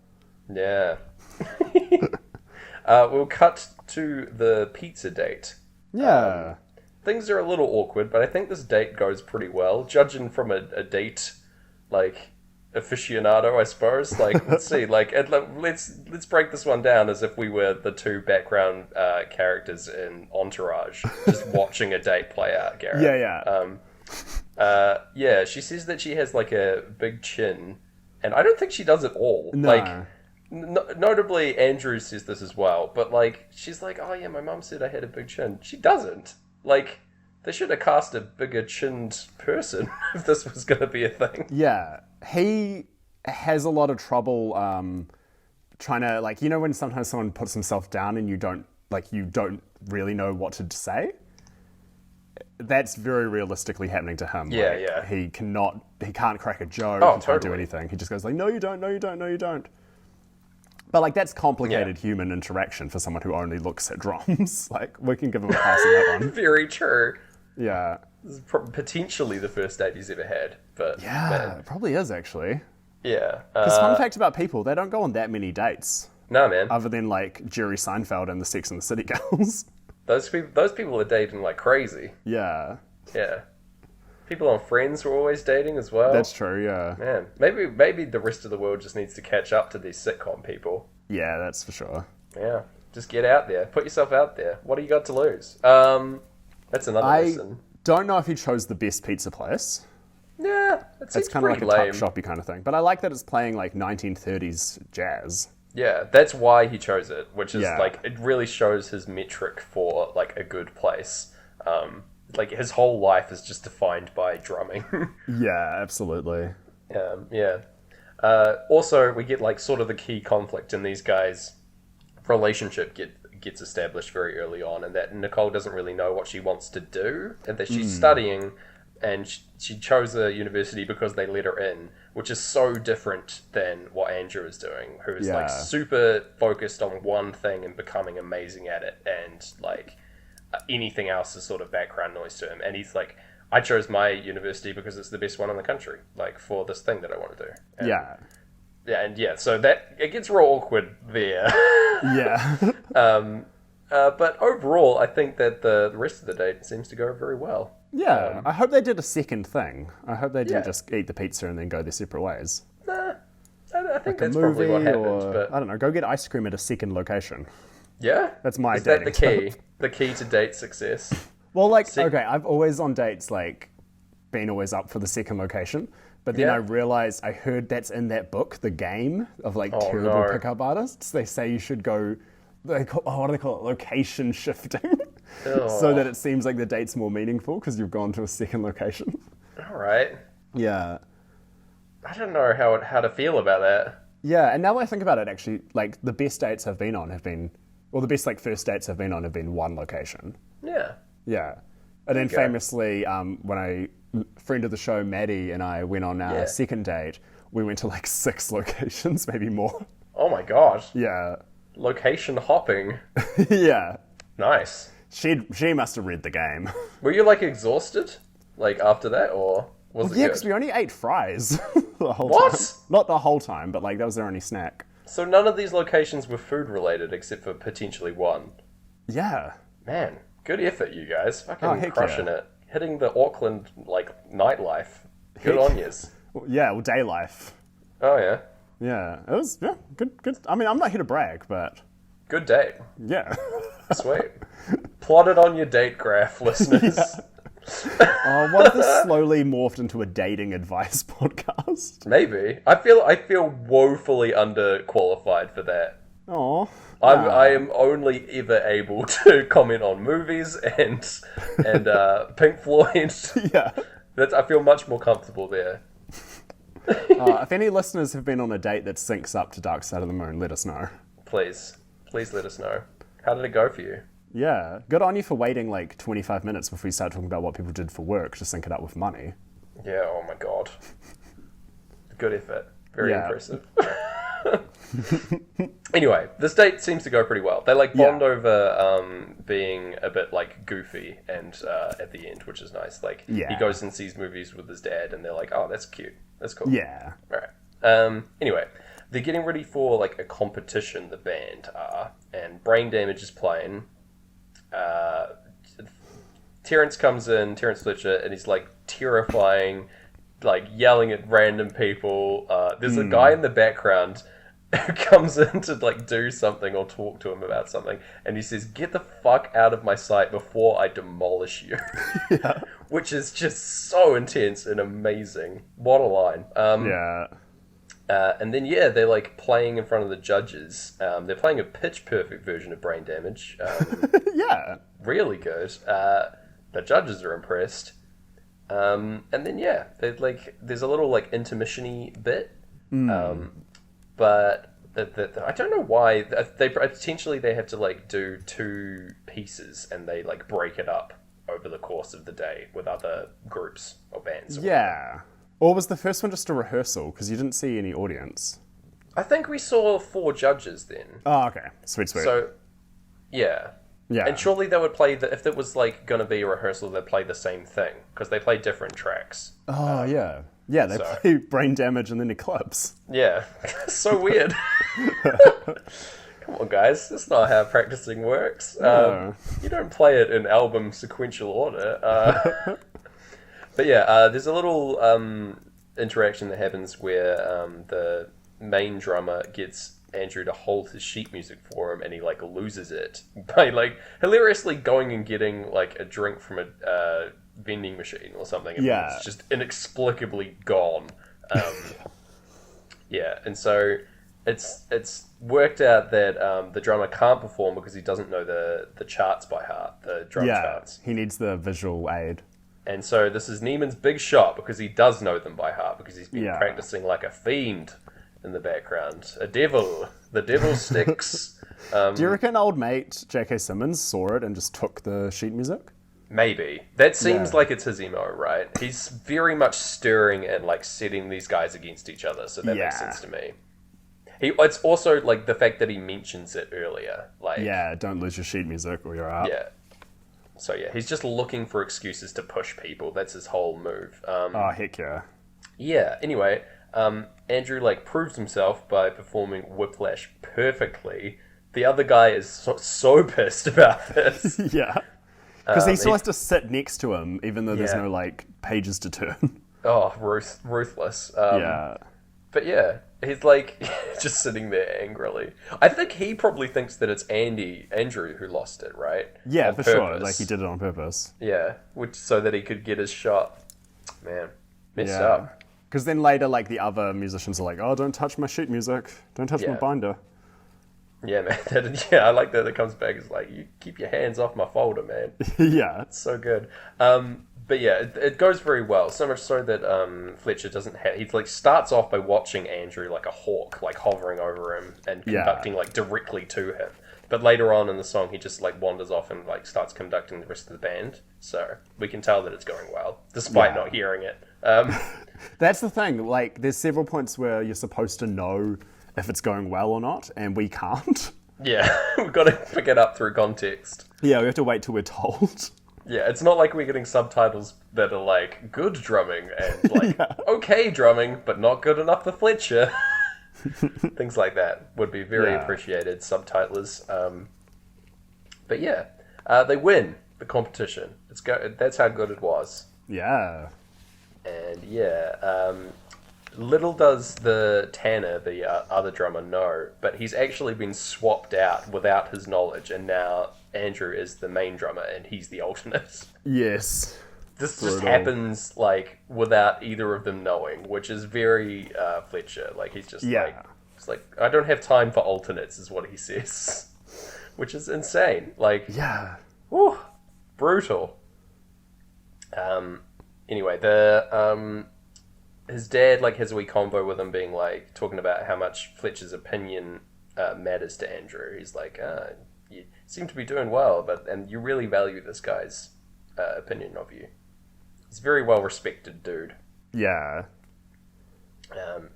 Speaker 1: Yeah. We'll cut to the pizza date.
Speaker 2: Yeah.
Speaker 1: Things are a little awkward, but I think this date goes pretty well. Judging from a date, like, aficionado, I suppose. Like, let's see. Like, let's break this one down as if we were the 2 background characters in Entourage, just watching a date play out, Gareth.
Speaker 2: Yeah.
Speaker 1: She says that she has, like, a big chin, and I don't think she does at all.
Speaker 2: No.
Speaker 1: Like, notably, Andrew says this as well, but, like, she's like, oh, yeah, my mum said I had a big chin. She doesn't. Like, they should have cast a bigger chinned person if this was going to be a thing.
Speaker 2: Yeah. He has a lot of trouble trying to, like, you know when sometimes someone puts himself down and you don't really know what to say? That's very realistically happening to him.
Speaker 1: Yeah,
Speaker 2: like,
Speaker 1: yeah.
Speaker 2: He can't crack a joke, he can't do anything. He just goes like, no you don't, no you don't, no you don't. But like that's complicated human interaction for someone who only looks at drums. Like we can give him a pass on that one.
Speaker 1: Very true.
Speaker 2: Yeah.
Speaker 1: This is potentially the first date he's ever had, but
Speaker 2: yeah, it probably is actually.
Speaker 1: Yeah.
Speaker 2: Because fun fact about people, they don't go on that many dates.
Speaker 1: No, man.
Speaker 2: Other than like Jerry Seinfeld and the Sex and the City girls.
Speaker 1: Those people are dating like crazy.
Speaker 2: Yeah.
Speaker 1: Yeah. People on Friends were always dating as well.
Speaker 2: That's true, yeah.
Speaker 1: Man, maybe the rest of the world just needs to catch up to these sitcom people.
Speaker 2: Yeah, that's for sure.
Speaker 1: Yeah. Just get out there. Put yourself out there. What do you got to lose? That's another lesson.
Speaker 2: Don't know if he chose the best pizza place.
Speaker 1: Yeah, it's
Speaker 2: kind of like
Speaker 1: lame.
Speaker 2: a tuck shoppy kind of thing. But I like that it's playing like 1930s jazz.
Speaker 1: Yeah, that's why he chose it, which is
Speaker 2: Yeah.
Speaker 1: like, it really shows his metric for like a good place. Like his whole life is just defined by drumming.
Speaker 2: Yeah, absolutely.
Speaker 1: Yeah. Also, we get like sort of the key conflict in these guys' relationship gets established very early on, and that Nicole doesn't really know what she wants to do, and that she's studying, and she chose a university because they let her in, which is so different than what Andrew is doing, who is like super focused on one thing and becoming amazing at it, and like anything else is sort of background noise to him. And he's like, I chose my university because it's the best one in the country, like for this thing that I want to do. And so that it gets real awkward there.
Speaker 2: Yeah.
Speaker 1: But overall, I think that the rest of the date seems to go very well.
Speaker 2: Yeah, I hope they did a second thing. I hope they didn't just eat the pizza and then go their separate ways.
Speaker 1: Nah, I think
Speaker 2: Like
Speaker 1: that's
Speaker 2: a
Speaker 1: probably what
Speaker 2: movie
Speaker 1: happened.
Speaker 2: or,
Speaker 1: But
Speaker 2: I don't know, go get ice cream at a second location.
Speaker 1: yeah,
Speaker 2: That's my
Speaker 1: is that the
Speaker 2: dating
Speaker 1: key?
Speaker 2: tip.
Speaker 1: The key to date success.
Speaker 2: Well, like, okay, I've always on dates, like, been always up for the second location. But then I realized, I heard that's in that book, The Game, of, like, terrible pickup artists. They say you should go, what do they call it? Location shifting. So that it seems like the date's more meaningful because you've gone to a second location.
Speaker 1: All right.
Speaker 2: Yeah.
Speaker 1: I don't know how to feel about that.
Speaker 2: Yeah, and now that I think about it, actually, like, the best dates I've been on have been, well, the best, like, first dates I've been on have been one location.
Speaker 1: Yeah.
Speaker 2: Yeah. And then famously, when friend of the show, Maddie, and I went on our second date, we went to, like, 6 locations, maybe more.
Speaker 1: Oh my god.
Speaker 2: Yeah.
Speaker 1: Location hopping.
Speaker 2: Yeah.
Speaker 1: Nice.
Speaker 2: She must have read The Game.
Speaker 1: Were you, like, exhausted? Like, after that, or was it good?
Speaker 2: Yeah, because we only ate fries the whole
Speaker 1: time.
Speaker 2: What? Not the whole time, but, like, that was their only snack.
Speaker 1: So none of these locations were food-related, except for potentially one.
Speaker 2: Yeah.
Speaker 1: Man, good effort, you guys. Fucking crushing it. Hitting the Auckland, like, nightlife. Good on yous.
Speaker 2: Yeah, well, day life.
Speaker 1: Oh, yeah.
Speaker 2: Yeah, it was, good. I mean, I'm not here to brag, but...
Speaker 1: Good date.
Speaker 2: Yeah.
Speaker 1: Sweet. Plot it on your date graph, listeners.
Speaker 2: What if this slowly morphed into a dating advice podcast?
Speaker 1: Maybe. I feel woefully underqualified for that.
Speaker 2: Oh.
Speaker 1: I am only ever able to comment on movies and Pink Floyd.
Speaker 2: Yeah.
Speaker 1: I feel much more comfortable there.
Speaker 2: If any listeners have been on a date that syncs up to Dark Side of the Moon, let us know.
Speaker 1: Please let us know. How did it go for you?
Speaker 2: Yeah. Good on you for waiting like 25 minutes before you start talking about what people did for work to sync it up with money.
Speaker 1: Yeah, oh my god. Good effort. Very impressive. Anyway, this date seems to go pretty well. They like bond over being a bit like goofy and at the end, which is nice. Like he goes and sees movies with his dad and they're like, oh, that's cute. That's cool.
Speaker 2: Yeah.
Speaker 1: Alright. Anyway, they're getting ready for like a competition, the band are, and Brain Damage is playing. Terrence comes in, Terrence Fletcher, and he's like terrifying, like yelling at random people. There's a guy in the background who comes in to like do something or talk to him about something, and he says, "Get the fuck out of my sight before I demolish you." Which is just so intense and amazing. What a line. And then they're like playing in front of the judges. They're playing a pitch perfect version of Brain Damage. Really good. The judges are impressed. And then there's a little like intermission-y bit. But I don't know why they have to like do 2 pieces and they like break it up over the course of the day with other groups or bands.
Speaker 2: Or was the first one just a rehearsal because you didn't see any audience?
Speaker 1: I think we saw 4 judges then.
Speaker 2: Oh, okay. Sweet.
Speaker 1: So, yeah. And surely they would play if it was like going to be a rehearsal, they'd play the same thing because they play different tracks.
Speaker 2: Oh, yeah. Yeah, they play Brain Damage and then Eclipse.
Speaker 1: Yeah. So weird. Come on, guys. That's not how practicing works.
Speaker 2: No.
Speaker 1: You don't play it in album sequential order. But there's a little interaction that happens where the main drummer gets Andrew to hold his sheet music for him and he like loses it by like hilariously going and getting like a drink from a vending machine or something and it's just inexplicably gone. And so it's worked out that the drummer can't perform because he doesn't know the charts by heart, the drum charts.
Speaker 2: He needs the visual aid.
Speaker 1: And so this is Neiman's big shot because he does know them by heart because he's been practicing like a fiend in the background. A devil. The devil sticks.
Speaker 2: Do you reckon old mate J.K. Simmons saw it and just took the sheet music?
Speaker 1: Maybe. That seems like it's his MO, right? He's very much stirring and like setting these guys against each other, so that makes sense to me. It's also like the fact that he mentions it earlier. Like,
Speaker 2: don't lose your sheet music or you're out.
Speaker 1: Yeah. So he's just looking for excuses to push people. That's his whole move.
Speaker 2: Heck yeah.
Speaker 1: Yeah, anyway, Andrew like proves himself by performing Whiplash perfectly. The other guy is so pissed about this.
Speaker 2: Because he still has to sit next to him, even though there's no like pages to turn.
Speaker 1: Oh, ruthless. But He's like just sitting there angrily. I think he probably thinks that it's Andrew who lost it, right?
Speaker 2: Yeah,
Speaker 1: On
Speaker 2: for
Speaker 1: purpose.
Speaker 2: sure. Like he did it on purpose.
Speaker 1: Yeah, which so that he could get his shot. Man, messed up.
Speaker 2: Because then later, like the other musicians are like, "Oh, don't touch my sheet music. Don't touch my binder."
Speaker 1: Yeah, man. I like that it comes back. It's like, you keep your hands off my folder, man.
Speaker 2: Yeah.
Speaker 1: It's so good. But yeah, it goes very well. So much so that Fletcher doesn't have... He like starts off by watching Andrew like a hawk, like hovering over him and conducting like directly to him. But later on in the song, he just like wanders off and like starts conducting the rest of the band. So we can tell that it's going well, despite not hearing it.
Speaker 2: That's the thing. Like, there's several points where you're supposed to know if it's going well or not, and we can't.
Speaker 1: Yeah, we've got to pick it up through context.
Speaker 2: Yeah, we have to wait till we're told.
Speaker 1: Yeah, it's not like we're getting subtitles that are like good drumming and like okay drumming, but not good enough for Fletcher. Things like that would be very appreciated, subtitlers. But yeah, they win the competition. That's how good it was.
Speaker 2: Yeah.
Speaker 1: And little does the Tanner, the other drummer, know, but he's actually been swapped out without his knowledge, and now Andrew is the main drummer and he's the alternate.
Speaker 2: Yes.
Speaker 1: This just happens like without either of them knowing, which is very Fletcher. Like he's just like I don't have time for alternates, is what he says, which is insane. Like whew, brutal. Anyway, his dad like has a wee convo with him, being like talking about how much Fletcher's opinion matters to Andrew. He's like, you seem to be doing well, and you really value this guy's opinion of you. He's a very well respected dude.
Speaker 2: Yeah.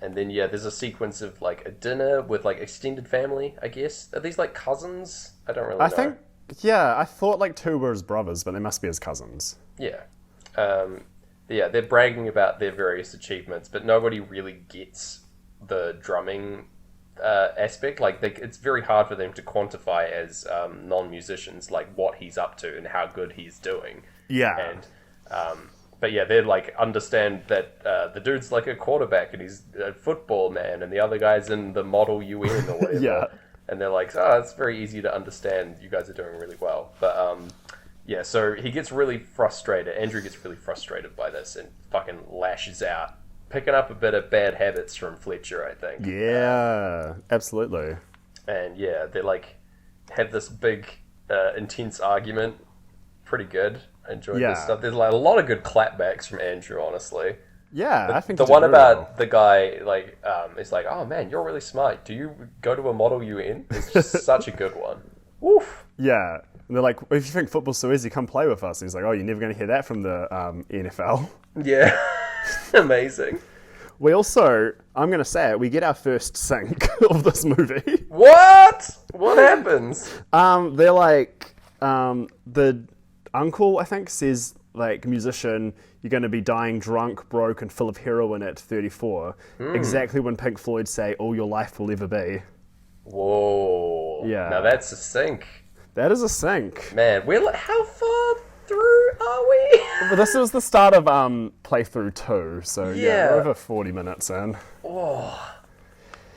Speaker 1: And then there's a sequence of like a dinner with like extended family, I guess. Are these like cousins? I don't really know.
Speaker 2: I thought like two were his brothers, but they must be his cousins.
Speaker 1: Yeah. They're bragging about their various achievements, but nobody really gets the drumming aspect. Like it's very hard for them to quantify as non-musicians like what he's up to and how good he's doing.
Speaker 2: Yeah.
Speaker 1: And but they're like understand that the dude's like a quarterback and he's a football man, and the other guy's in the Model UN or whatever.
Speaker 2: Yeah.
Speaker 1: And they're like, it's very easy to understand. You guys are doing really well, but so he gets really frustrated. Andrew gets really frustrated by this and fucking lashes out, picking up a bit of bad habits from Fletcher, I think.
Speaker 2: Yeah, absolutely.
Speaker 1: And they like have this big, intense argument. Pretty good. I enjoyed this stuff. There's like a lot of good clapbacks from Andrew, honestly.
Speaker 2: Yeah, I think
Speaker 1: the one about the guy like is like, oh man, you're really smart. Do you go to a Model UN? It's just such a good one. Woof.
Speaker 2: Yeah. And they're like, if you think football's so easy, come play with us. And he's like, oh, you're never going to hear that from the NFL.
Speaker 1: Yeah. Amazing.
Speaker 2: We also, I'm going to say it, we get our first sync of this movie.
Speaker 1: What? What happens?
Speaker 2: They're like, the uncle, I think, says, like, musician, you're going to be dying drunk, broke, and full of heroin at 34. Exactly when Pink Floyd say, all your life will ever be.
Speaker 1: Whoa.
Speaker 2: Yeah.
Speaker 1: Now that's a sync.
Speaker 2: That is a sync.
Speaker 1: Man, we're like, how far through are we?
Speaker 2: But this was the start of playthrough 2, so we're over 40 minutes in.
Speaker 1: Oh,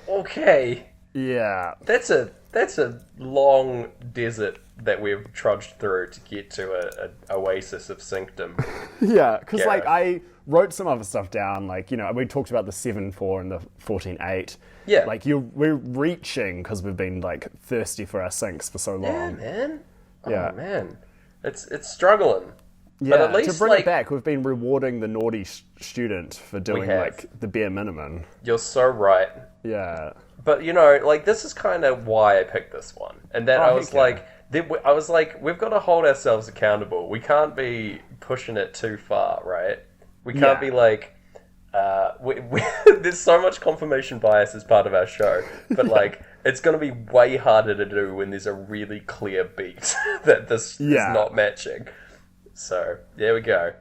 Speaker 1: okay.
Speaker 2: Yeah.
Speaker 1: That's a long desert that we've trudged through to get to an oasis of syncdom.
Speaker 2: Yeah, because like I wrote some other stuff down, like, you know, we talked about the 7/4 and the 14/8.
Speaker 1: Yeah.
Speaker 2: Like we're reaching because we've been like thirsty for our syncs for so long.
Speaker 1: Yeah, man.
Speaker 2: Yeah.
Speaker 1: Oh, man. It's struggling.
Speaker 2: Yeah,
Speaker 1: but at least,
Speaker 2: to bring it back, we've been rewarding the naughty student for doing like the bare minimum.
Speaker 1: You're so right.
Speaker 2: Yeah.
Speaker 1: But, you know, like, this is kind of why I picked this one. And then I was like, we've got to hold ourselves accountable. We can't be pushing it too far, right? We can't be like, there's so much confirmation bias as part of our show. But, like, it's going to be way harder to do when there's a really clear beat that this is not matching. So, there we go.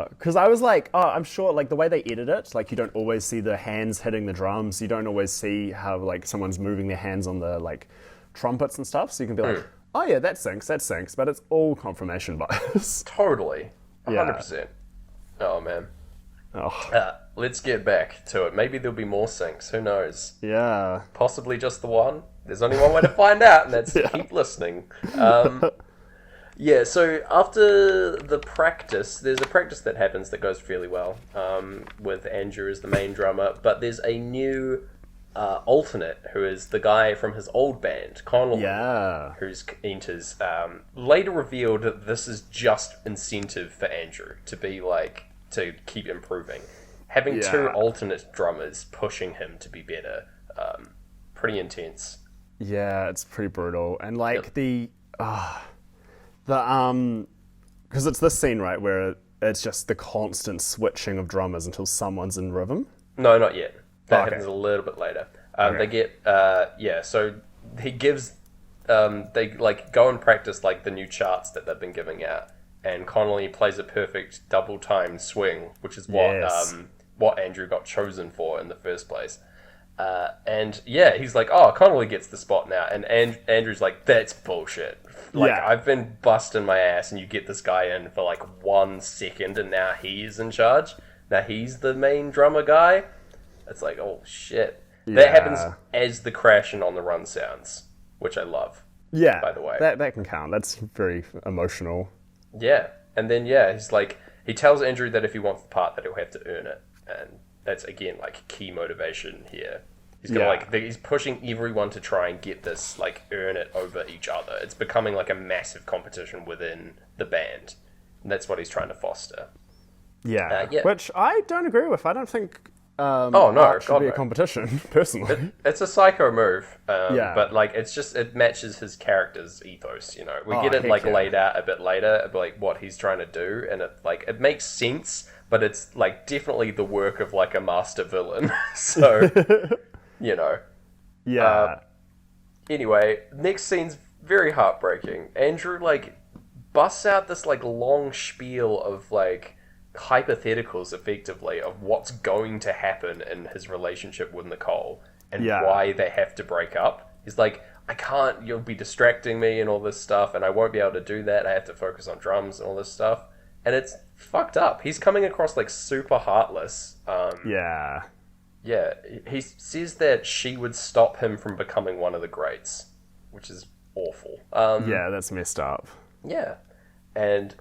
Speaker 2: Because I was like, I'm sure, like, the way they edit it, like, you don't always see the hands hitting the drums. You don't always see how, like, someone's moving their hands on the, like, trumpets and stuff. So you can be like, oh, yeah, that syncs. But it's all confirmation bias.
Speaker 1: Totally. 100%. Oh, man. let's get back to it. Maybe there'll be more syncs. Who knows?
Speaker 2: Yeah.
Speaker 1: Possibly just the one. There's only one way to find out, and that's to keep listening. Yeah, so after the practice, there's a practice that happens that goes fairly well, with Andrew as the main drummer, but there's a new alternate who is the guy from his old band, Connolly, who's enters. Later revealed that this is just incentive for Andrew to be like, to keep improving. Having two alternate drummers pushing him to be better, pretty intense.
Speaker 2: Yeah, it's pretty brutal. And like because it's this scene, right, where it's just the constant switching of drummers until someone's in rhythm.
Speaker 1: No, not yet. That happens a little bit later. They get so he gives they like go and practice like the new charts that they've been giving out, and Connolly plays a perfect double time swing, which is what Andrew got chosen for in the first place. And he's like, oh, Connolly gets the spot now, and Andrew's like, that's bullshit. Like, I've been busting my ass, and you get this guy in for like 1 second, and now he's in charge. Now he's the main drummer guy. It's like, oh shit. That happens as the crash and on the run sounds, which I love.
Speaker 2: Yeah,
Speaker 1: by the way,
Speaker 2: that can count. That's very emotional.
Speaker 1: Yeah, and then he's like, he tells Andrew that if he wants the part, that he'll have to earn it, and that's again like key motivation here. He's gonna he's pushing everyone to try and get this, like, earn it over each other. It's becoming like a massive competition within the band, and that's what he's trying to foster. Which I don't agree with. I don't think art should be a competition, personally. It's a psycho move, but like it matches his character's ethos. You know, we get it laid out a bit later, like what he's trying to do, and it makes sense, but it's like definitely the work of like a master villain. So, you know, anyway, next scene's very heartbreaking. Andrew like busts out this like long spiel of like hypotheticals, effectively, of what's going to happen in his relationship with Nicole and why they have to break up. He's like, I can't, you'll be distracting me and all this stuff, and I won't be able to do that. I have to focus on drums and all this stuff. And it's fucked up. He's coming across like super heartless. He says that she would stop him from becoming one of the greats, which is awful.
Speaker 2: That's messed up.
Speaker 1: And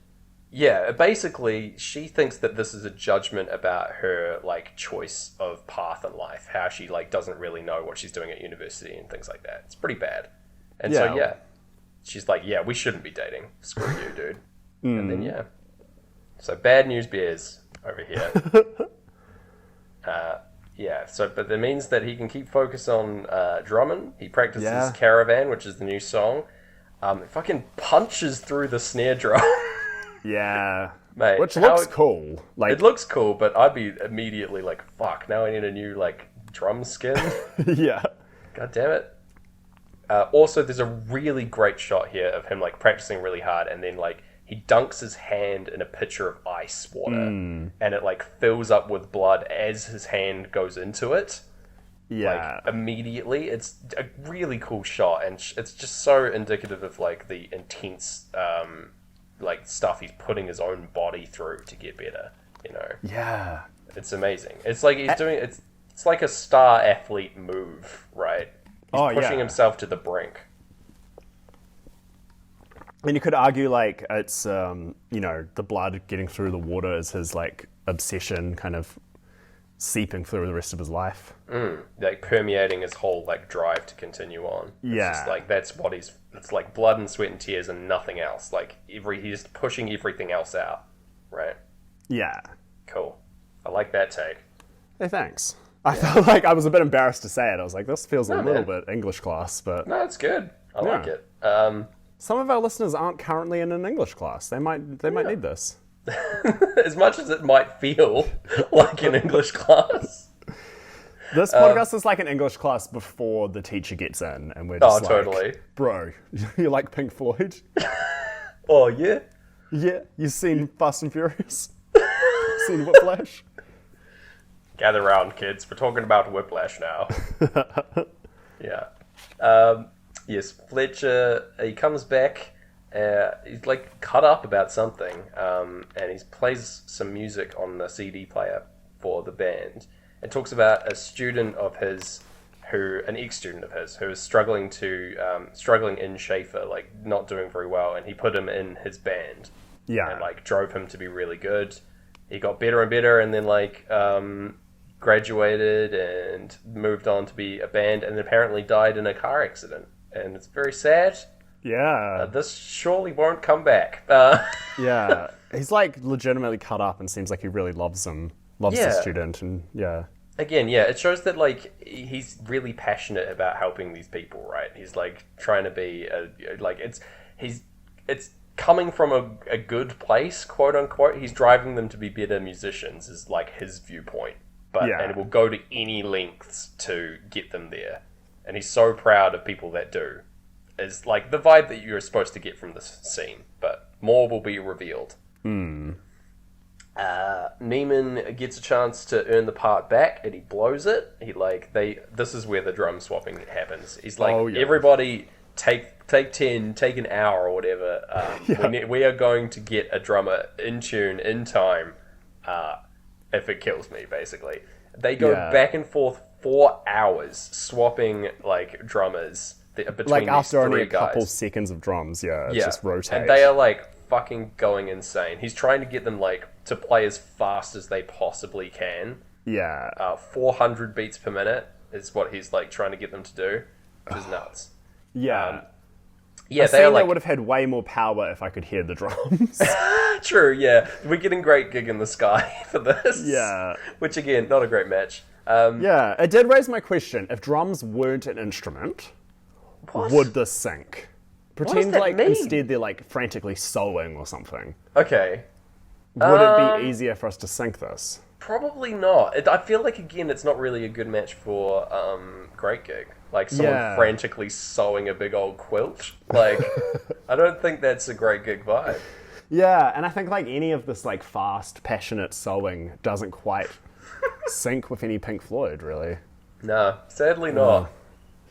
Speaker 1: basically, she thinks that this is a judgment about her like choice of path in life, how she like doesn't really know what she's doing at university and things like that. It's pretty bad. And so she's like, we shouldn't be dating. Screw you, dude. And then so bad news bears over here. But that means that he can keep focus on drumming. He practices Caravan, which is the new song. It fucking punches through the snare drum.
Speaker 2: Mate, which looks cool. Like,
Speaker 1: it looks cool, but I'd be immediately like, fuck, now I need a new like drum skin. God damn it. Also, there's a really great shot here of him like practicing really hard, and then like he dunks his hand in a pitcher of ice water, and it like fills up with blood as his hand goes into it. Like, immediately. It's a really cool shot, and it's just so indicative of like the intense like stuff he's putting his own body through to get better, you know. It's amazing. It's like he's doing it's like a star athlete move, right? He's pushing himself to the brink.
Speaker 2: And you could argue like it's the blood getting through the water is his like obsession kind of seeping through the rest of his life.
Speaker 1: Like permeating his whole like drive to continue on. It's just like that's what it's like blood and sweat and tears and nothing else. Like he's just pushing everything else out. Right? Cool. I like that take.
Speaker 2: Hey, thanks. I felt like I was a bit embarrassed to say it. I was like, this feels a little bit English class, but
Speaker 1: no, it's good. I like it.
Speaker 2: Some of our listeners aren't currently in an English class. They might need this.
Speaker 1: As much as it might feel like an English class.
Speaker 2: This podcast is like an English class before the teacher gets in, and we're just
Speaker 1: totally.
Speaker 2: Bro, you like Pink Floyd?
Speaker 1: Oh, yeah?
Speaker 2: Yeah, you've seen Fast and Furious? Seen Whiplash?
Speaker 1: Gather round, kids. We're talking about Whiplash now. Yes, Fletcher, he comes back. He's like cut up about something, and he plays some music on the CD player for the band. It talks about a student of his, an ex-student of his, who was struggling in Schaefer, like not doing very well, and he put him in his band.
Speaker 2: Yeah.
Speaker 1: And like drove him to be really good. He got better and better, and then like graduated and moved on to be a band, and apparently died in a car accident. And it's very sad.
Speaker 2: Yeah.
Speaker 1: This surely won't come back.
Speaker 2: Yeah. He's like legitimately cut up and seems like he really loves him. Loves the student, and yeah.
Speaker 1: Again, yeah, it shows that like he's really passionate about helping these people, right? He's like trying to be it's coming from a good place, quote unquote. He's driving them to be better musicians is like his viewpoint. And it will go to any lengths to get them there. And he's so proud of people that do. Is like the vibe that you're supposed to get from this scene, but more will be revealed. Neiman gets a chance to earn the part back, and he blows it. This is where the drum swapping happens. He's like, everybody take 10, take an hour or whatever. We are going to get a drummer in tune in time. If it kills me, basically. They go back and forth 4 hours swapping like drummers between
Speaker 2: like after
Speaker 1: these
Speaker 2: only a
Speaker 1: three guys.
Speaker 2: couple seconds of drums, just rotate.
Speaker 1: And they are like fucking going insane. He's trying to get them like to play as fast as they possibly can. 400 beats per minute is what he's like trying to get them to do, which is nuts.
Speaker 2: They would have had way more power if I could hear the drums.
Speaker 1: True, yeah. We're getting great Gig in the Sky for this.
Speaker 2: Yeah.
Speaker 1: Which, again, not a great match.
Speaker 2: It did raise my question. If drums weren't an instrument, would this sync? Pretend like
Speaker 1: mean?
Speaker 2: Instead they're like frantically sewing or something.
Speaker 1: Okay.
Speaker 2: Would it be easier for us to sync this?
Speaker 1: Probably not. I feel like, again, it's not really a good match for Great Gig. Like, someone frantically sewing a big old quilt. Like, I don't think that's a Great Gig vibe.
Speaker 2: Yeah, and I think, like, any of this, like, fast, passionate sewing doesn't quite sync with any Pink Floyd, really.
Speaker 1: No, sadly not.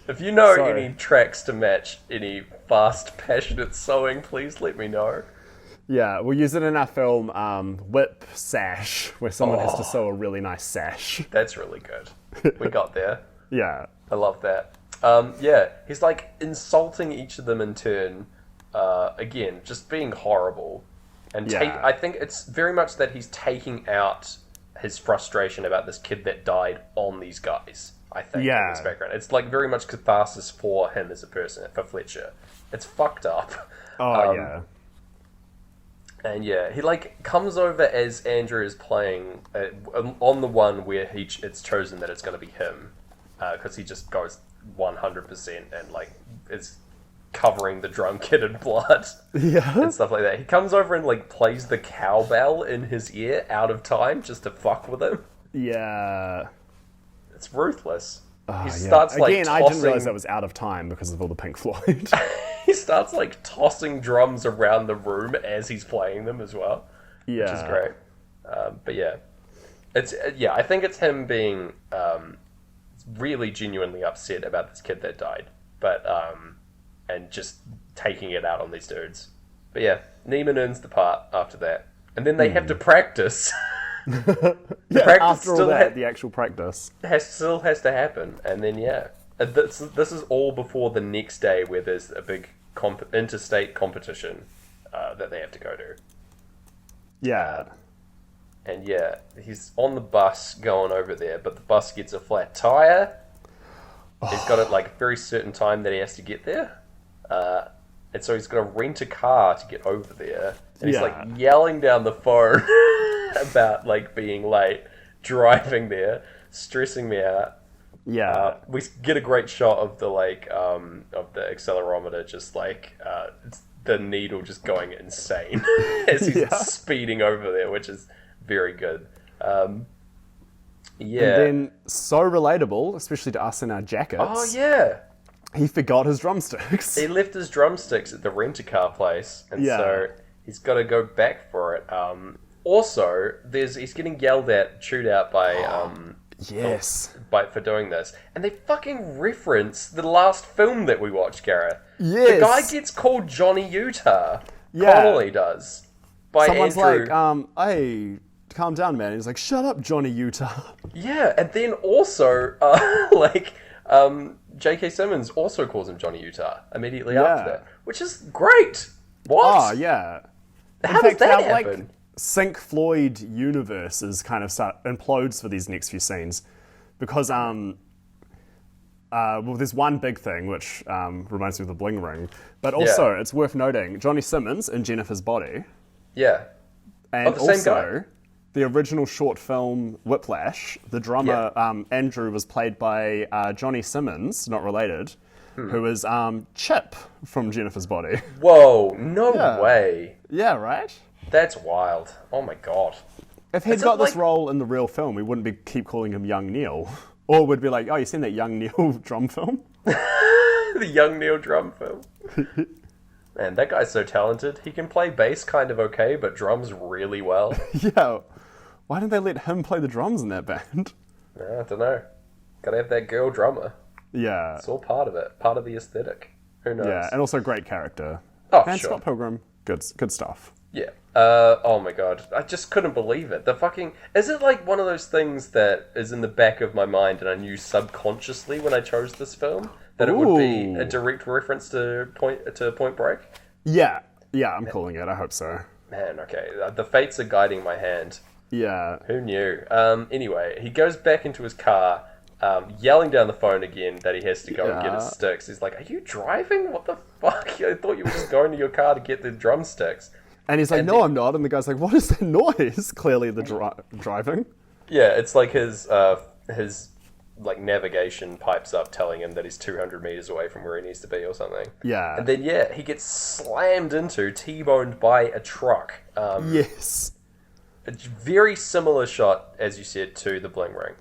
Speaker 1: If you know any tracks to match any fast, passionate sewing, please let me know.
Speaker 2: Yeah, we'll use it in our film Whip Sash, where someone has to sew a really nice sash.
Speaker 1: That's really good. We got there.
Speaker 2: Yeah.
Speaker 1: I love that. He's like insulting each of them in turn. Again, just being horrible. And I think it's very much that he's taking out his frustration about this kid that died on these guys, I think, in this background. It's like very much catharsis for him as a person, for Fletcher. It's fucked up. And he like comes over as Andrew is playing on the one where it's chosen that it's going to be him, because he just goes 100% and like is covering the drum kit in blood and stuff like that. He comes over and like plays the cowbell in his ear out of time just to fuck with him.
Speaker 2: Yeah,
Speaker 1: it's ruthless. He
Speaker 2: starts like again. I didn't realize that was out of time because of all the Pink Floyd.
Speaker 1: He starts like tossing drums around the room as he's playing them as well, which is great. I think it's him being really genuinely upset about this kid that died, but and just taking it out on these dudes. But yeah, Neiman earns the part after that, and then they have to practice.
Speaker 2: After all that, the actual practice
Speaker 1: still has to happen, and then this is all before the next day where there's a big interstate competition that they have to go to. And he's on the bus going over there, but the bus gets a flat tire. He's got it like a very certain time that he has to get there, and so he's got to rent a car to get over there. And he's like yelling down the phone about like being late, driving there, stressing me out. We get a great shot of the like of the accelerometer, just like the needle just going insane as he's speeding over there, which is very good. And
Speaker 2: then so relatable, especially to us in our jackets.
Speaker 1: Oh yeah.
Speaker 2: He forgot his drumsticks.
Speaker 1: He left his drumsticks at the rent-a-car place, and so he's got to go back for it. Also, he's getting yelled at, chewed out by for doing this, and they fucking reference the last film that we watched, Gareth.
Speaker 2: Yes,
Speaker 1: the guy gets called Johnny Utah. Connolly does. By
Speaker 2: someone's
Speaker 1: Andrew.
Speaker 2: like, hey, calm down, man. He's like, shut up, Johnny Utah.
Speaker 1: Yeah, and then also, J.K. Simmons also calls him Johnny Utah immediately after that, which is great. What?
Speaker 2: Oh, yeah.
Speaker 1: How does that happen?
Speaker 2: Like, Sync Floyd universes kind of implodes for these next few scenes. Because, there's one big thing, which reminds me of the bling ring. But also, it's worth noting, Johnny Simmons in Jennifer's Body.
Speaker 1: Yeah.
Speaker 2: And
Speaker 1: the same guy.
Speaker 2: The original short film Whiplash, the drummer Andrew was played by Johnny Simmons, not related, who is Chip from Jennifer's Body.
Speaker 1: Whoa, no way.
Speaker 2: Yeah, right?
Speaker 1: That's wild. Oh my god.
Speaker 2: If he'd got this role in the real film, we wouldn't keep calling him Young Neil. Or we'd be like, oh, you seen that Young Neil drum film?
Speaker 1: The Young Neil drum film. Man, that guy's so talented. He can play bass kind of okay, but drums really well.
Speaker 2: Yeah. Why didn't they let him play the drums in that band?
Speaker 1: I don't know. Gotta have that girl drummer.
Speaker 2: Yeah.
Speaker 1: It's all part of it. Part of the aesthetic. Who knows?
Speaker 2: Yeah, and also great character.
Speaker 1: Oh,
Speaker 2: and
Speaker 1: sure.
Speaker 2: Scott Pilgrim. Good stuff.
Speaker 1: Yeah. Oh my god. I just couldn't believe it. Is it like one of those things that is in the back of my mind and I knew subconsciously when I chose this film? That it would be a direct reference to Point Break?
Speaker 2: Yeah. Yeah, I'm calling it. I hope so.
Speaker 1: Man, okay. The fates are guiding my hand.
Speaker 2: Yeah.
Speaker 1: Who knew? Anyway, he goes back into his car, yelling down the phone again that he has to go and get his sticks. He's like, are you driving? What the fuck? I thought you were just going to your car to get the drumsticks.
Speaker 2: And he's like, no, I'm not. And the guy's like, what is that noise? Clearly the driving.
Speaker 1: Yeah, it's like his navigation pipes up telling him that he's 200 meters away from where he needs to be or something.
Speaker 2: Yeah.
Speaker 1: And then, he gets slammed into, T-boned by a truck.
Speaker 2: Yes.
Speaker 1: A very similar shot, as you said, to the bling ring.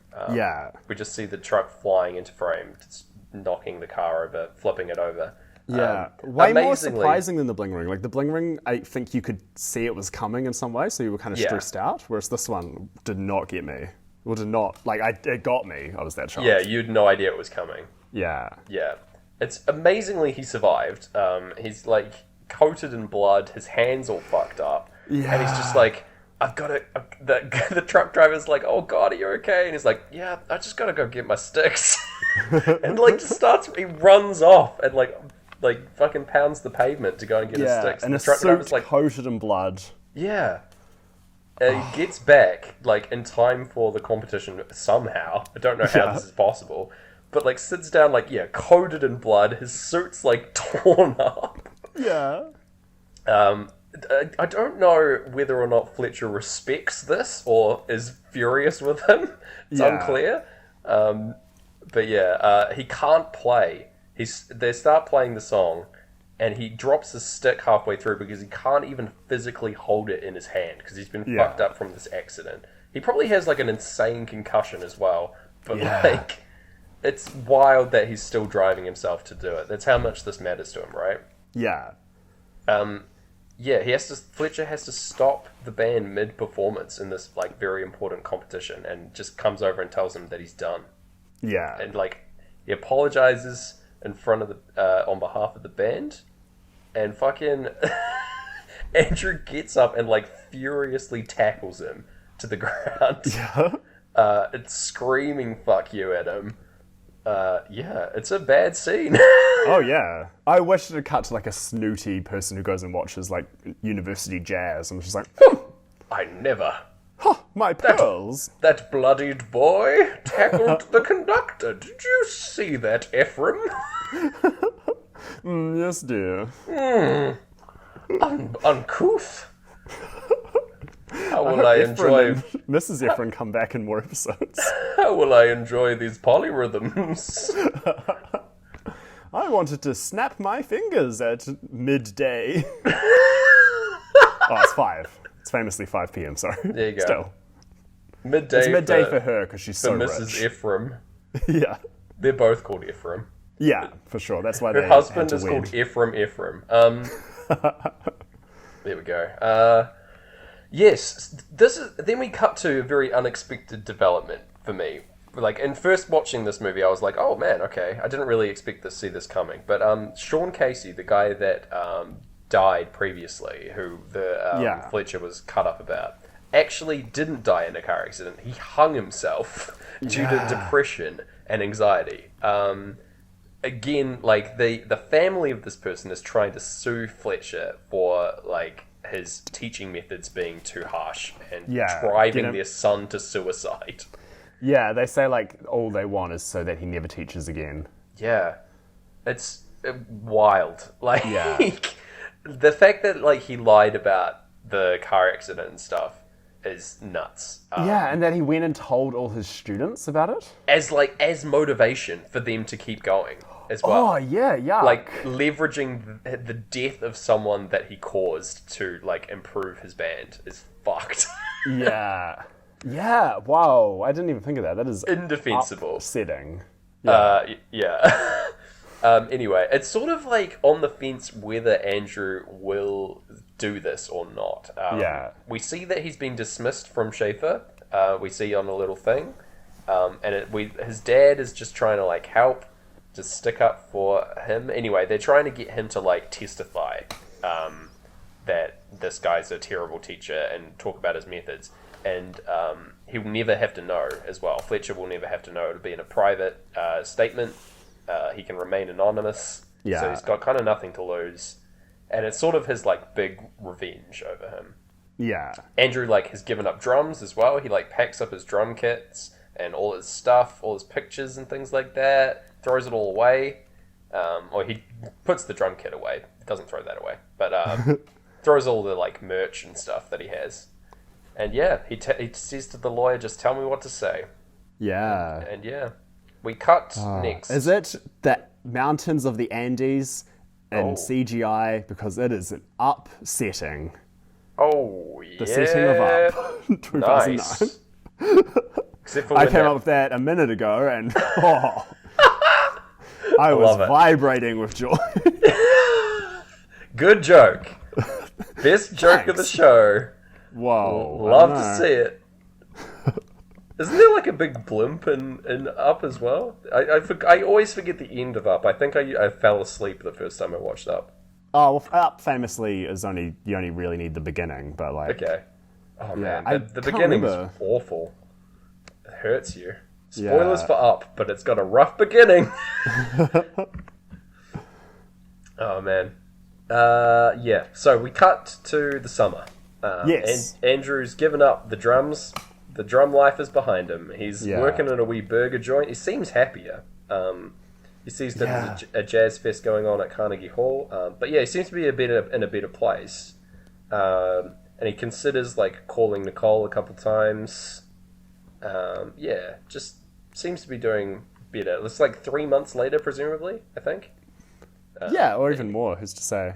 Speaker 1: We just see the truck flying into frame, just knocking the car over, flipping it over.
Speaker 2: Yeah. Way more surprising than the bling ring. Like, the bling ring, I think you could see it was coming in some way, so you were kind of stressed out, whereas this one did not get me. Or did not, it got me. I was that shocked.
Speaker 1: Yeah, you had no idea it was coming.
Speaker 2: Yeah.
Speaker 1: Yeah. It's amazingly he survived. He's, coated in blood, his hands all fucked up.
Speaker 2: Yeah.
Speaker 1: And he's just like, I've got to... The truck driver's like, oh god, are you okay? And he's like, yeah, I just got to go get my sticks. And, he runs off and, fucking pounds the pavement to go and get his sticks.
Speaker 2: And
Speaker 1: the
Speaker 2: his
Speaker 1: truck driver's
Speaker 2: suit coated in blood.
Speaker 1: Yeah. He gets back, in time for the competition somehow. I don't know how this is possible. But, sits down, coated in blood. His suit's, torn up.
Speaker 2: Yeah.
Speaker 1: I don't know whether or not Fletcher respects this or is furious with him. It's unclear. He can't play. They start playing the song, and he drops his stick halfway through because he can't even physically hold it in his hand because he's been fucked up from this accident. He probably has an insane concussion as well, but it's wild that he's still driving himself to do it. That's how much this matters to him, right?
Speaker 2: Yeah.
Speaker 1: Fletcher has to stop the band mid-performance in this very important competition and just comes over and tells him that he's done.
Speaker 2: Yeah.
Speaker 1: And he apologizes in front of the on behalf of the band, and fucking Andrew gets up and furiously tackles him to the ground.
Speaker 2: Yeah.
Speaker 1: It's screaming "fuck you" at him. It's a bad scene.
Speaker 2: Oh yeah. I wish it had cut to a snooty person who goes and watches university jazz and was just like,
Speaker 1: I never.
Speaker 2: My pearls.
Speaker 1: That bloodied boy tackled the conductor. Did you see that, Ephraim?
Speaker 2: Yes, dear.
Speaker 1: Uncouth. How will I enjoy...
Speaker 2: Mrs. Ephraim come back in more episodes.
Speaker 1: How will I enjoy these polyrhythms?
Speaker 2: I wanted to snap my fingers at midday. It's 5. It's famously 5 p.m, sorry.
Speaker 1: There you go.
Speaker 2: Still.
Speaker 1: Midday
Speaker 2: it's midday for her because she's so
Speaker 1: Mrs.
Speaker 2: rich.
Speaker 1: Ephraim.
Speaker 2: Yeah.
Speaker 1: They're both called Ephraim.
Speaker 2: Yeah, for sure. That's why
Speaker 1: her husband is called Ephraim. There we go. Yes, then we cut to a very unexpected development for me. In first watching this movie, I was like, oh man, okay. I didn't really expect to see this coming. But Sean Casey, the guy that died previously, who the Fletcher was cut up about, actually didn't die in a car accident. He hung himself due to depression and anxiety. Again, like, the family of this person is trying to sue Fletcher for, like, his teaching methods being too harsh and driving their son to suicide.
Speaker 2: Yeah, they say, like, all they want is so that he never teaches again.
Speaker 1: Yeah. It's wild. Like, the fact that, like, he lied about the car accident and stuff is nuts.
Speaker 2: And that he went and told all his students about it?
Speaker 1: As motivation for them to keep going as well.
Speaker 2: Oh, yeah.
Speaker 1: Like, leveraging the death of someone that he caused to, like, improve his band is fucked.
Speaker 2: Yeah, wow. I didn't even think of that. That is
Speaker 1: indefensible.
Speaker 2: Upsetting.
Speaker 1: Anyway, it's sort of like on the fence whether Andrew will do this or not. We see that he's been dismissed from Schaefer. We see on a little thing. His dad is just trying to, like, help, just stick up for him. Anyway, they're trying to get him to, like, testify that this guy's a terrible teacher and talk about his methods. And he'll never have to know as well. Fletcher will never have to know. It'll be in a private statement. He can remain anonymous.
Speaker 2: Yeah.
Speaker 1: So he's got kind of nothing to lose. And it's sort of his, like, big revenge over him.
Speaker 2: Yeah.
Speaker 1: Andrew, like, has given up drums as well. He, like, packs up his drum kits and all his stuff, all his pictures and things like that, throws it all away. Or he puts the drum kit away. Doesn't throw that away. But throws all the, like, merch and stuff that he has. And he says to the lawyer, just tell me what to say.
Speaker 2: Yeah.
Speaker 1: And we cut next.
Speaker 2: Is it the mountains of the Andes in CGI? Because it is an Up setting.
Speaker 1: Oh, yeah.
Speaker 2: The setting of Up. 2009.
Speaker 1: Nice. Except for
Speaker 2: I came up with that a minute ago and I was vibrating with joy.
Speaker 1: Good joke. Best joke of the show.
Speaker 2: Whoa.
Speaker 1: Love to see it. Isn't there, like, a big blimp in Up as well? I always forget the end of Up. I think I fell asleep the first time I watched Up.
Speaker 2: Oh, well, Up famously is you only really need the beginning, but, like...
Speaker 1: Okay. Oh, man. The beginning is awful. It hurts you. Spoilers for Up, but it's got a rough beginning. Oh, man. So we cut to the summer.
Speaker 2: Yes.
Speaker 1: And Andrew's given up the drums. The drum life is behind him. He's working in a wee burger joint. He seems happier. He sees that there's a jazz fest going on at Carnegie Hall. But he seems to be in a better place. And he considers, like, calling Nicole a couple times. Just seems to be doing better. It's like 3 months later, presumably, I think.
Speaker 2: Or even more, who's to say.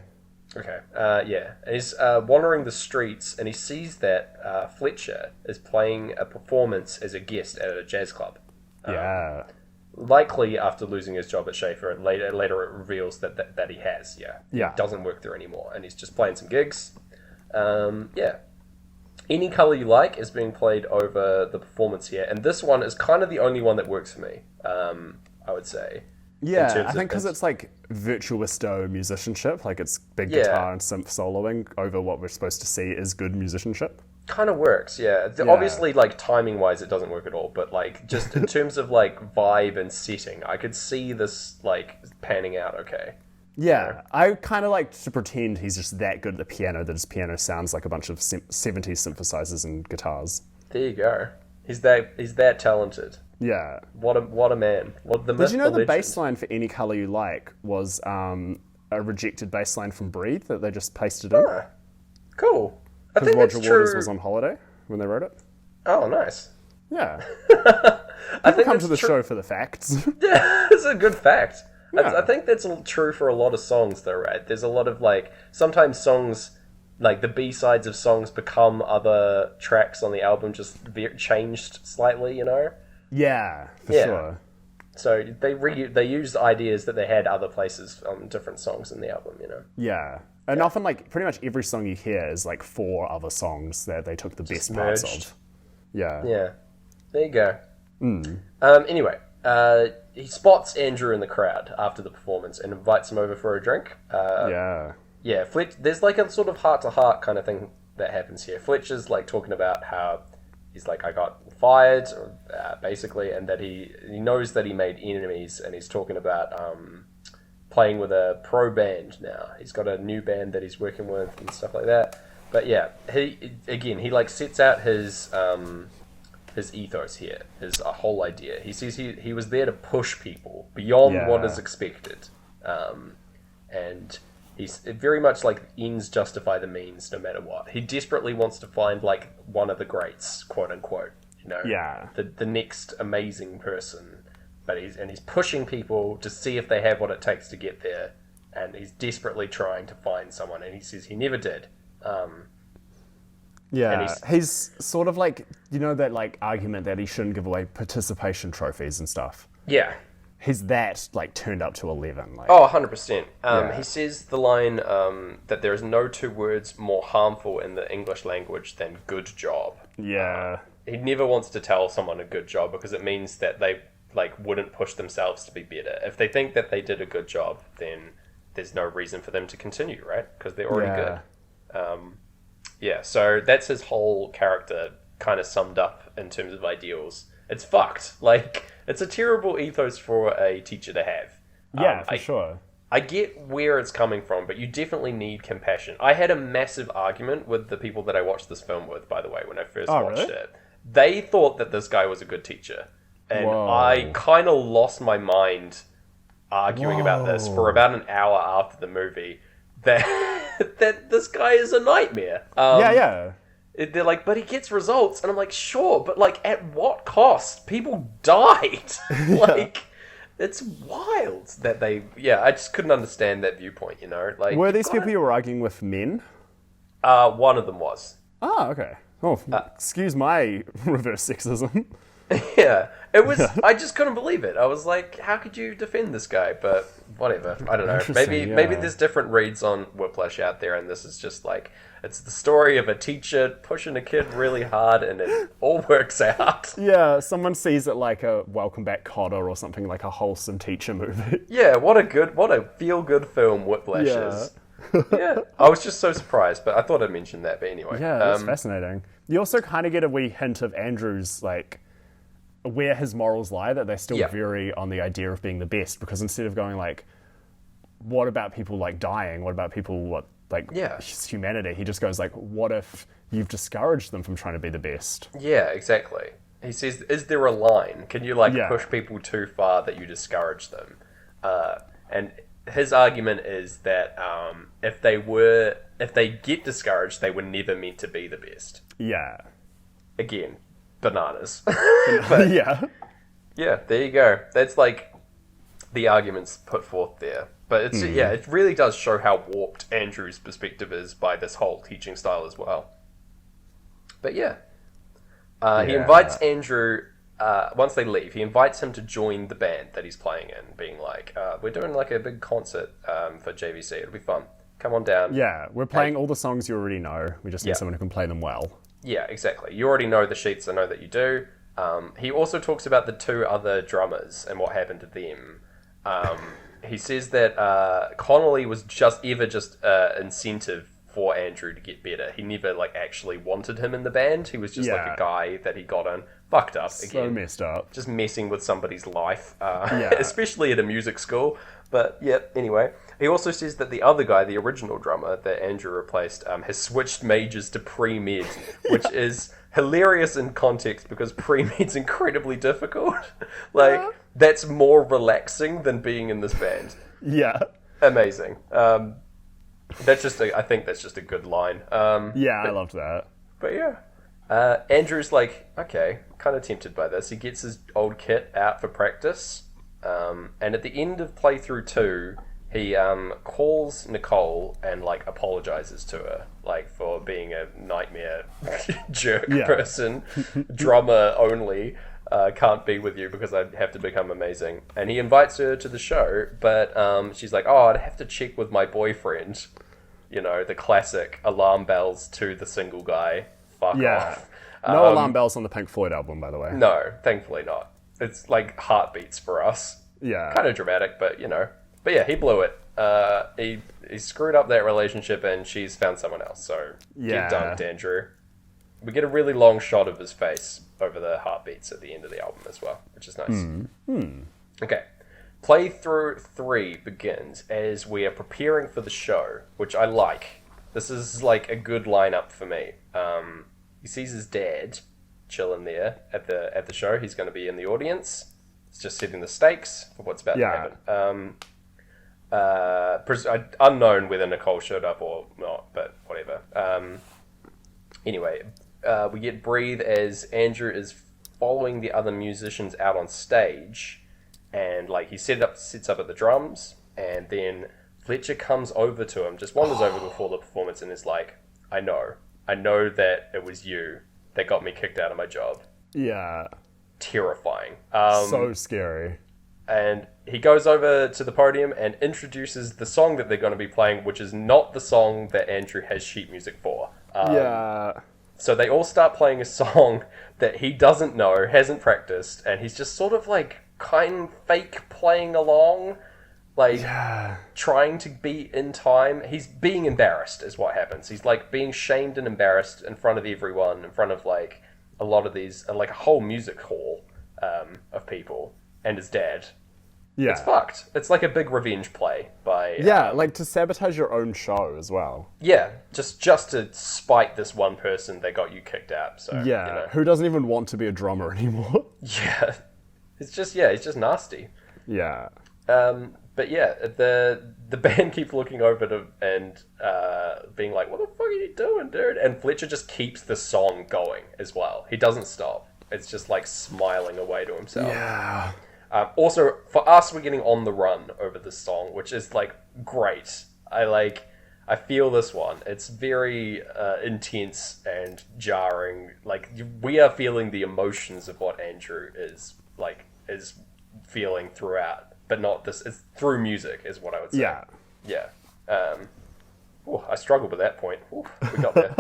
Speaker 1: Okay, and he's wandering the streets, and he sees that Fletcher is playing a performance as a guest at a jazz club. Likely after losing his job at Schaefer, and later it reveals that he has, He doesn't work there anymore, and he's just playing some gigs. Any Colour You Like is being played over the performance here, and this one is kind of the only one that works for me, I would say.
Speaker 2: Yeah, I think because it's like virtuoso musicianship, like it's big guitar and synth soloing over what we're supposed to see as good musicianship.
Speaker 1: Kind of works, Obviously, like, timing-wise, it doesn't work at all, but, like, just in terms of, like, vibe and setting, I could see this, like, panning out okay.
Speaker 2: Yeah, I kind of like to pretend he's just that good at the piano that his piano sounds like a bunch of 70s synthesizers and guitars.
Speaker 1: There you go. He's that talented.
Speaker 2: Yeah.
Speaker 1: What a man.
Speaker 2: Did you know the bass line for Any Colour You Like was a rejected bass line from Breathe that they just pasted in?
Speaker 1: Cool. I
Speaker 2: Because
Speaker 1: think
Speaker 2: Roger
Speaker 1: that's true.
Speaker 2: Waters was on holiday when they wrote it.
Speaker 1: Oh, nice.
Speaker 2: Yeah.
Speaker 1: I think
Speaker 2: come to the show for the facts.
Speaker 1: Yeah, it's a good fact.
Speaker 2: Yeah.
Speaker 1: I think that's true for a lot of songs, though, right? There's a lot of, like, sometimes songs, like, the B-sides of songs become other tracks on the album, just changed slightly, you know?
Speaker 2: Yeah, for sure.
Speaker 1: So they used ideas that they had other places on different songs in the album, you know?
Speaker 2: Yeah. And often, like, pretty much every song you hear is, like, 4 other songs that they took the best parts of. Yeah.
Speaker 1: Yeah. There you go. Anyway, he spots Andrew in the crowd after the performance and invites him over for a drink. Yeah, there's, like, a sort of heart-to-heart kind of thing that happens here. Fletcher's like talking about how he's like, I got fired, basically, and that he knows that he made enemies, and he's talking about playing with a pro band now. He's got a new band that he's working with and stuff like that. But yeah, he like sets out his ethos here, his whole idea. He says he was there to push people beyond what is expected, and he's very much like ends justify the means no matter what. He desperately wants to find like one of the greats, quote unquote, the next amazing person. But he's pushing people to see if they have what it takes to get there, and he's desperately trying to find someone. And he says he never did.
Speaker 2: He's sort of like, that like argument that he shouldn't give away participation trophies and stuff.
Speaker 1: Yeah.
Speaker 2: He's that like turned up to 11. Like,
Speaker 1: 100%. He says the line that there is no two words more harmful in the English language than good job.
Speaker 2: Yeah.
Speaker 1: He never wants to tell someone a good job because it means that they like wouldn't push themselves to be better. If they think that they did a good job, then there's no reason for them to continue, right? Because they're already good. So that's his whole character kind of summed up in terms of ideals. It's fucked. Like, it's a terrible ethos for a teacher to have.
Speaker 2: Yeah, for sure.
Speaker 1: I get where it's coming from, but you definitely need compassion. I had a massive argument with the people that I watched this film with, by the way, when I first watched it. They thought that this guy was a good teacher. And I kind of lost my mind arguing about this for about an hour after the movie. That this guy is a nightmare. They're like, but he gets results. And I'm like, sure, but like, at what cost? People died. Like, it's wild that they... Yeah, I just couldn't understand that viewpoint, Like,
Speaker 2: were these people you were arguing with men?
Speaker 1: One of them was.
Speaker 2: Oh, okay. Oh, excuse my reverse sexism.
Speaker 1: Yeah, it was... I just couldn't believe it. I was like, how could you defend this guy? But whatever, I don't know. Maybe there's different reads on Whiplash out there, and this is just like... It's the story of a teacher pushing a kid really hard, and it all works out.
Speaker 2: Yeah, someone sees it like a Welcome Back Kotter or something, like a wholesome teacher movie.
Speaker 1: Yeah, what a feel-good film Whiplash is. Yeah, I was just so surprised, but I thought I'd mention that. But anyway.
Speaker 2: Yeah, that's fascinating. You also kind of get a wee hint of Andrew's, like... where his morals lie, that they're still very on the idea of being the best, because instead of going like, what about people like dying, what about people humanity, he just goes like, what if you've discouraged them from trying to be the best?
Speaker 1: Yeah, exactly. He says, is there a line? Can you push people too far that you discourage them? And his argument is that if they get discouraged, they were never meant to be the best.
Speaker 2: Yeah.
Speaker 1: Again, bananas.
Speaker 2: Yeah,
Speaker 1: there you go. That's like the arguments put forth there. But it's it really does show how warped Andrew's perspective is by this whole teaching style as well. But he invites Andrew, once they leave, he invites him to join the band that he's playing in, being like, we're doing like a big concert for JVC, it'll be fun. Come on down.
Speaker 2: Yeah, we're playing all the songs you already know. We just need someone who can play them well.
Speaker 1: Yeah, exactly. You already know the sheets, I know that you do. He also talks about the two other drummers and what happened to them. He says that Connolly was just incentive for Andrew to get better. He never actually wanted him in the band. He was just like a guy that he got in. Fucked up again.
Speaker 2: So messed up.
Speaker 1: Just messing with somebody's life, especially at a music school. But anyway. He also says that the other guy, the original drummer that Andrew replaced, has switched majors to pre-med, which is hilarious in context because pre-med's incredibly difficult. That's more relaxing than being in this band.
Speaker 2: Yeah.
Speaker 1: Amazing. I think that's just a good line.
Speaker 2: I loved that.
Speaker 1: But Andrew's like, okay, kind of tempted by this. He gets his old kit out for practice. And at the end of playthrough 2, he calls Nicole and apologizes to her for being a nightmare jerk person, drummer only, can't be with you because I have to become amazing. And he invites her to the show, but she's like, oh, I'd have to check with my boyfriend. The classic alarm bells to the single guy. Fuck off.
Speaker 2: No alarm bells on the Pink Floyd album, by the way.
Speaker 1: No, thankfully not. It's like heartbeats for us.
Speaker 2: Yeah.
Speaker 1: Kind of dramatic, but But yeah, he blew it. He screwed up that relationship, and she's found someone else. So get dunked, Andrew. We get a really long shot of his face over the heartbeats at the end of the album as well, which is nice. Okay. Playthrough 3 begins as we are preparing for the show, which I like. This is like a good lineup for me. He sees his dad chilling there at the show. He's going to be in the audience. It's just setting the stakes for what's about to happen. Unknown whether Nicole showed up or not, but whatever. Anyway, we get Breathe as Andrew is following the other musicians out on stage, and like he sits up at the drums, and then Fletcher comes over to him, just wanders over before the performance, and is like, I know that it was you that got me kicked out of my job.
Speaker 2: Yeah.
Speaker 1: Terrifying.
Speaker 2: So scary.
Speaker 1: And he goes over to the podium and introduces the song that they're going to be playing, which is not the song that Andrew has sheet music for. So they all start playing a song that he doesn't know, hasn't practiced, and he's just sort of like kind fake playing along, like trying to be in time. He's being embarrassed is what happens. He's like being shamed and embarrassed in front of everyone, in front of like a lot of these, like a whole music hall of people, and his dad. Yeah. It's fucked. It's like a big revenge play by...
Speaker 2: like to sabotage your own show as well.
Speaker 1: Yeah, just to spite this one person that got you kicked out. So
Speaker 2: who doesn't even want to be a drummer anymore.
Speaker 1: Yeah. It's just nasty.
Speaker 2: Yeah.
Speaker 1: But yeah, the band keep looking over to and being like, what the fuck are you doing, dude? And Fletcher just keeps the song going as well. He doesn't stop. It's just like smiling away to himself.
Speaker 2: Yeah.
Speaker 1: Also, for us, we're getting on the run over this song, which is like great. I feel this one. It's very intense and jarring. Like we are feeling the emotions of what Andrew is feeling throughout, but not this. It's through music, is what I would say.
Speaker 2: Yeah.
Speaker 1: Yeah. I struggled with that point. Ooh, we got there.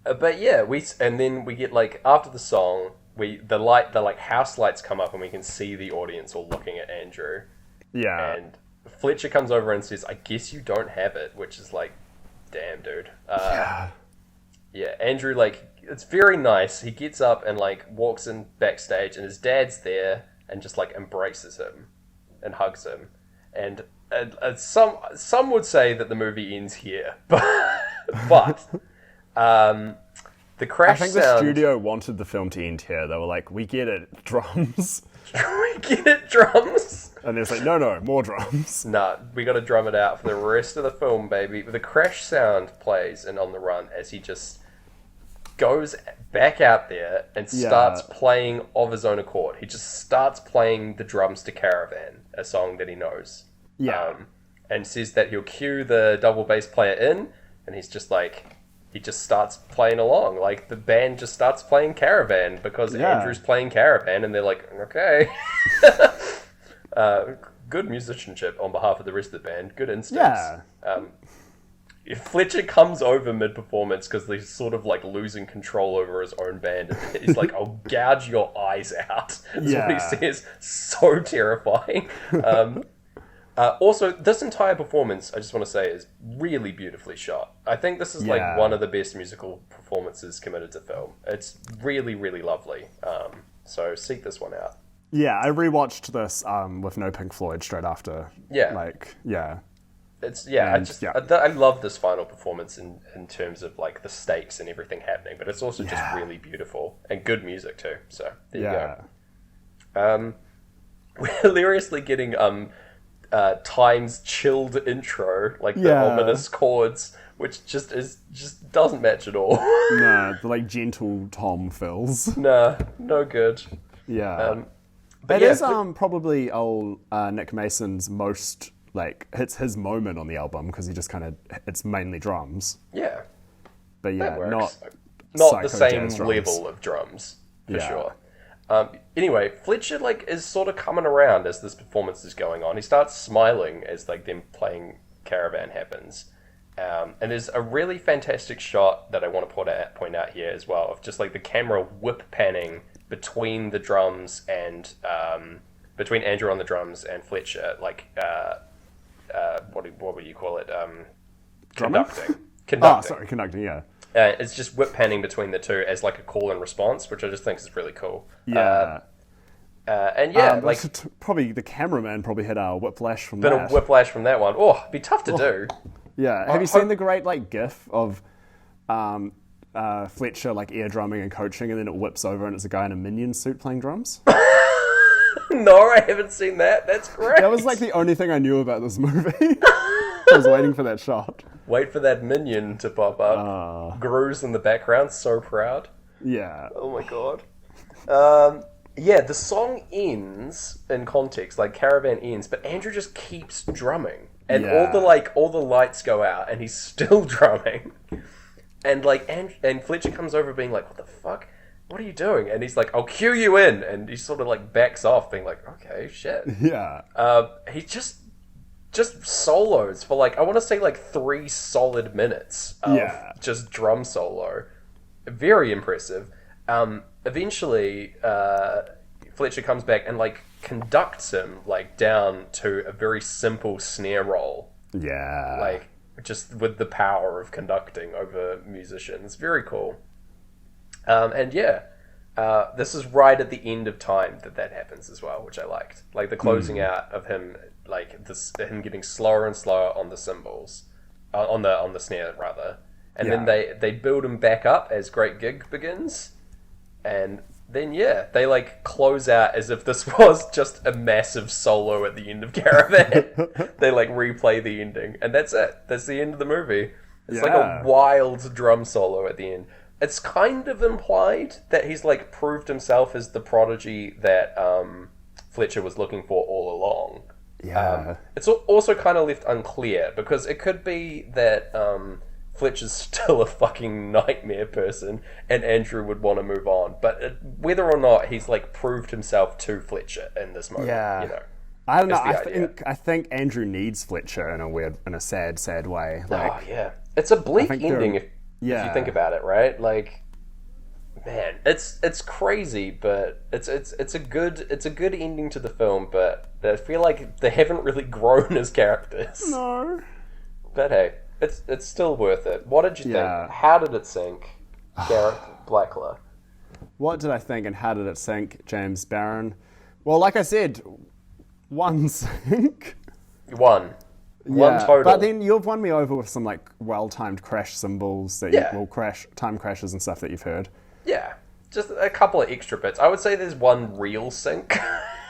Speaker 1: But yeah, then we get like after the song. The house lights come up and we can see the audience all looking at Andrew.
Speaker 2: Yeah.
Speaker 1: And Fletcher comes over and says, I guess you don't have it, which is like, damn, dude. Yeah, Andrew, like, it's very nice. He gets up and like walks in backstage and his dad's there and just like embraces him and hugs him. And some would say that the movie ends here, but the crash sound...
Speaker 2: I think the studio wanted the film to end here. They were like, we get it, drums.
Speaker 1: We get it, drums?
Speaker 2: And it's like, no, more drums.
Speaker 1: Nah, we got to drum it out for the rest of the film, baby. The crash sound plays in On the Run as he just goes back out there and starts playing of his own accord. He just starts playing the drums to Caravan, a song that he knows.
Speaker 2: Yeah.
Speaker 1: And says that he'll cue the double bass player in, and he's just like... He just starts playing along. Like, the band just starts playing Caravan because Andrew's playing Caravan, and they're like, okay. Good musicianship on behalf of the rest of the band. Good instincts. Yeah. If Fletcher comes over mid-performance because he's sort of, like, losing control over his own band, he's like, I'll gouge your eyes out. That's what he says. So terrifying. Also, this entire performance, I just want to say, is really beautifully shot. I think this is like one of the best musical performances committed to film. It's really, really lovely. So seek this one out.
Speaker 2: Yeah, I rewatched this with no Pink Floyd straight after.
Speaker 1: Yeah. It's I love this final performance in terms of like the stakes and everything happening, but it's also just really beautiful and good music too. So there you go. We're hilariously getting Time's chilled intro, like the ominous chords, which just doesn't match at all.
Speaker 2: No, the like gentle tom fills.
Speaker 1: No good.
Speaker 2: Yeah. It is probably old Nick Mason's most like hits his moment on the album because he just kind of it's mainly drums.
Speaker 1: Yeah.
Speaker 2: But yeah,
Speaker 1: not the same level of drums for sure. Anyway, Fletcher like is sort of coming around as this performance is going on. He starts smiling as like them playing Caravan happens. And there's a really fantastic shot that I want to point out here as well of just like the camera whip panning between the drums and between Andrew on the drums and Fletcher, like what would you call it? Conducting.
Speaker 2: Conducting. Yeah.
Speaker 1: It's just whip panning between the two as like a call and response, which I just think is really cool.
Speaker 2: Yeah.
Speaker 1: Probably
Speaker 2: the cameraman probably had a whiplash from
Speaker 1: bit
Speaker 2: that.
Speaker 1: of whiplash from that one. Oh, it'd be tough to do.
Speaker 2: Yeah. Have you seen the great like GIF of Fletcher like ear drumming and coaching, and then it whips over and it's a guy in a minion suit playing drums?
Speaker 1: No, I haven't seen that. That's great.
Speaker 2: That was like the only thing I knew about this movie. I was waiting for that shot.
Speaker 1: Wait for that minion to pop up. Gru's in the background, so proud.
Speaker 2: Yeah.
Speaker 1: Oh my god. The song ends in context, like Caravan ends, but Andrew just keeps drumming. And all the lights go out and he's still drumming. And and Fletcher comes over being like, "What the fuck? What are you doing?" And he's like, "I'll cue you in." And he sort of like backs off being like, "Okay, shit."
Speaker 2: Yeah.
Speaker 1: He just solos for like, I want to say like 3 solid minutes of just drum solo. Very impressive. Eventually, Fletcher comes back and like conducts him like down to a very simple snare roll.
Speaker 2: Yeah.
Speaker 1: Like just with the power of conducting over musicians. Very cool. This is right at the end of time that happens as well, which I liked. Like the closing out of him, like him getting slower and slower on the cymbals, on the snare rather, and then they build him back up as Great Gig begins, and then they like close out as if this was just a massive solo at the end of Caravan. They like replay the ending, and that's it. That's the end of the movie. It's like a wild drum solo at the end. It's kind of implied that he's like proved himself as the prodigy that Fletcher was looking for all along.
Speaker 2: Yeah.
Speaker 1: It's also kind of left unclear because it could be that Fletcher's still a fucking nightmare person and Andrew would want to move on. But whether or not he's like proved himself to Fletcher in this moment, you know.
Speaker 2: I don't know. I think Andrew needs Fletcher in a sad way. Like,
Speaker 1: it's a bleak ending if you think about it, right? Like, man, it's crazy, but it's a good ending to the film. But I feel like they haven't really grown as characters.
Speaker 2: No.
Speaker 1: But hey, it's still worth it. What did you think? How did it sink, Gareth Blackler?
Speaker 2: What did I think, and how did it sink, James Barron? Well, like I said, one sink. One total. But then you've won me over with some like well-timed crash cymbals that time crashes and stuff that you've heard.
Speaker 1: Yeah, just a couple of extra bits. I would say there's one real sync.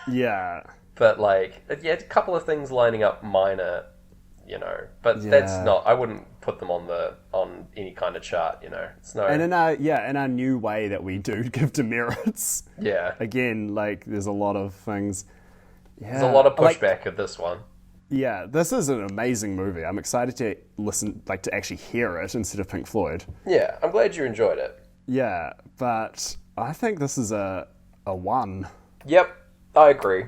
Speaker 2: Yeah.
Speaker 1: But like, a couple of things lining up minor, you know. But that's not. I wouldn't put them on any kind of chart, you know. It's no.
Speaker 2: And in our new way that we do give demerits. Yeah. Again, like there's a lot of things. Yeah.
Speaker 1: There's a lot of pushback at this one.
Speaker 2: Yeah, this is an amazing movie. I'm excited to listen, like to actually hear it instead of Pink Floyd.
Speaker 1: Yeah, I'm glad you enjoyed it.
Speaker 2: Yeah, but I think this is a 1.
Speaker 1: Yep, I agree.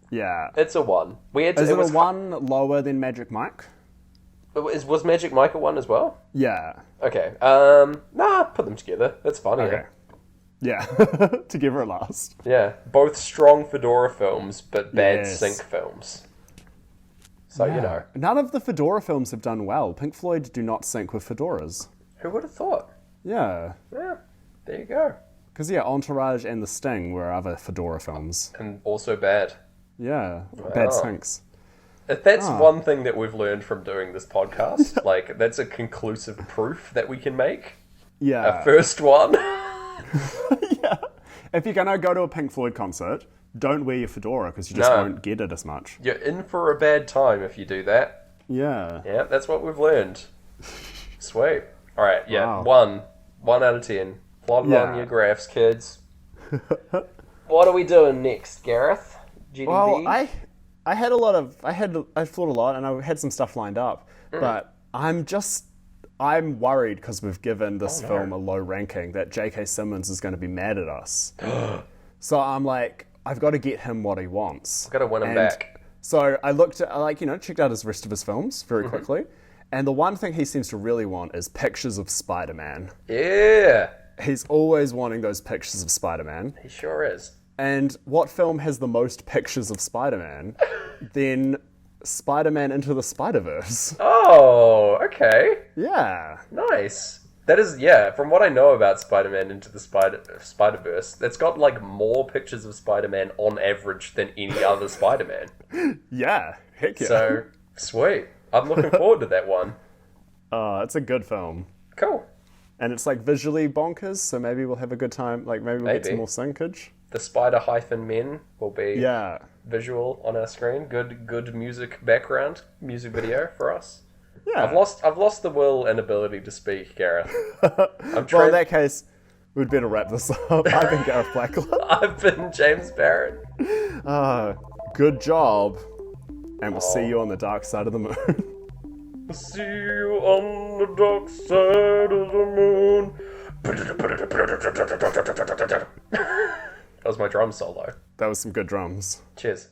Speaker 2: Yeah.
Speaker 1: It's a 1.
Speaker 2: Is it a 1 lower than Magic Mike?
Speaker 1: Was Magic Mike a 1 as well?
Speaker 2: Yeah.
Speaker 1: Okay. Put them together. That's funny.
Speaker 2: Okay. Yeah, together at last.
Speaker 1: Yeah, both strong Fedora films, but bad sync films. So, you know.
Speaker 2: None of the Fedora films have done well. Pink Floyd do not sync with fedoras.
Speaker 1: Who would have thought?
Speaker 2: Yeah.
Speaker 1: Yeah, there you go.
Speaker 2: Because, Entourage and The Sting were other Fedora films.
Speaker 1: And also bad.
Speaker 2: Yeah, bad syncs.
Speaker 1: If that's one thing that we've learned from doing this podcast, like, that's a conclusive proof that we can make.
Speaker 2: Yeah.
Speaker 1: A first one.
Speaker 2: Yeah. If you're going to go to a Pink Floyd concert, don't wear your fedora because you just won't get it as much.
Speaker 1: You're in for a bad time if you do that.
Speaker 2: Yeah.
Speaker 1: Yeah, that's what we've learned. Sweet. All right,
Speaker 2: Wow.
Speaker 1: 1 out of 10. Plot it on your graphs, kids. What are we doing next, Gareth? GDB?
Speaker 2: Well, I thought a lot and I had some stuff lined up, but I'm worried because we've given this film a low ranking that J.K. Simmons is going to be mad at us. So I'm like, I've got to get him what he wants.
Speaker 1: I've got to win him back.
Speaker 2: So I checked out his rest of his films very quickly. And the one thing he seems to really want is pictures of Spider-Man.
Speaker 1: Yeah.
Speaker 2: He's always wanting those pictures of Spider-Man.
Speaker 1: He sure is.
Speaker 2: And what film has the most pictures of Spider-Man? Then Spider-Man Into the Spider-Verse.
Speaker 1: Oh, okay.
Speaker 2: Yeah.
Speaker 1: Nice. That is, yeah, from what I know about Spider-Man Into the Spider-Verse, that's got, like, more pictures of Spider-Man on average than any other Spider-Man.
Speaker 2: Yeah. Heck yeah.
Speaker 1: So, sweet. I'm looking forward to that one.
Speaker 2: It's a good film.
Speaker 1: Cool.
Speaker 2: And it's, like, visually bonkers, so maybe we'll have a good time. Like, maybe we'll get some more syncage.
Speaker 1: The Spider-Men will be
Speaker 2: Yeah.
Speaker 1: visual on our screen. Good music background, music video for us.
Speaker 2: Yeah.
Speaker 1: I've lost the will and ability to speak, Gareth.
Speaker 2: Well, in that case, we'd better wrap this up. I've been Gareth Blackler.
Speaker 1: I've been James Barrett.
Speaker 2: Good job. And we'll see you on the dark side of the moon.
Speaker 1: See you on the dark side of the moon. That was my drum solo.
Speaker 2: That was some good drums.
Speaker 1: Cheers.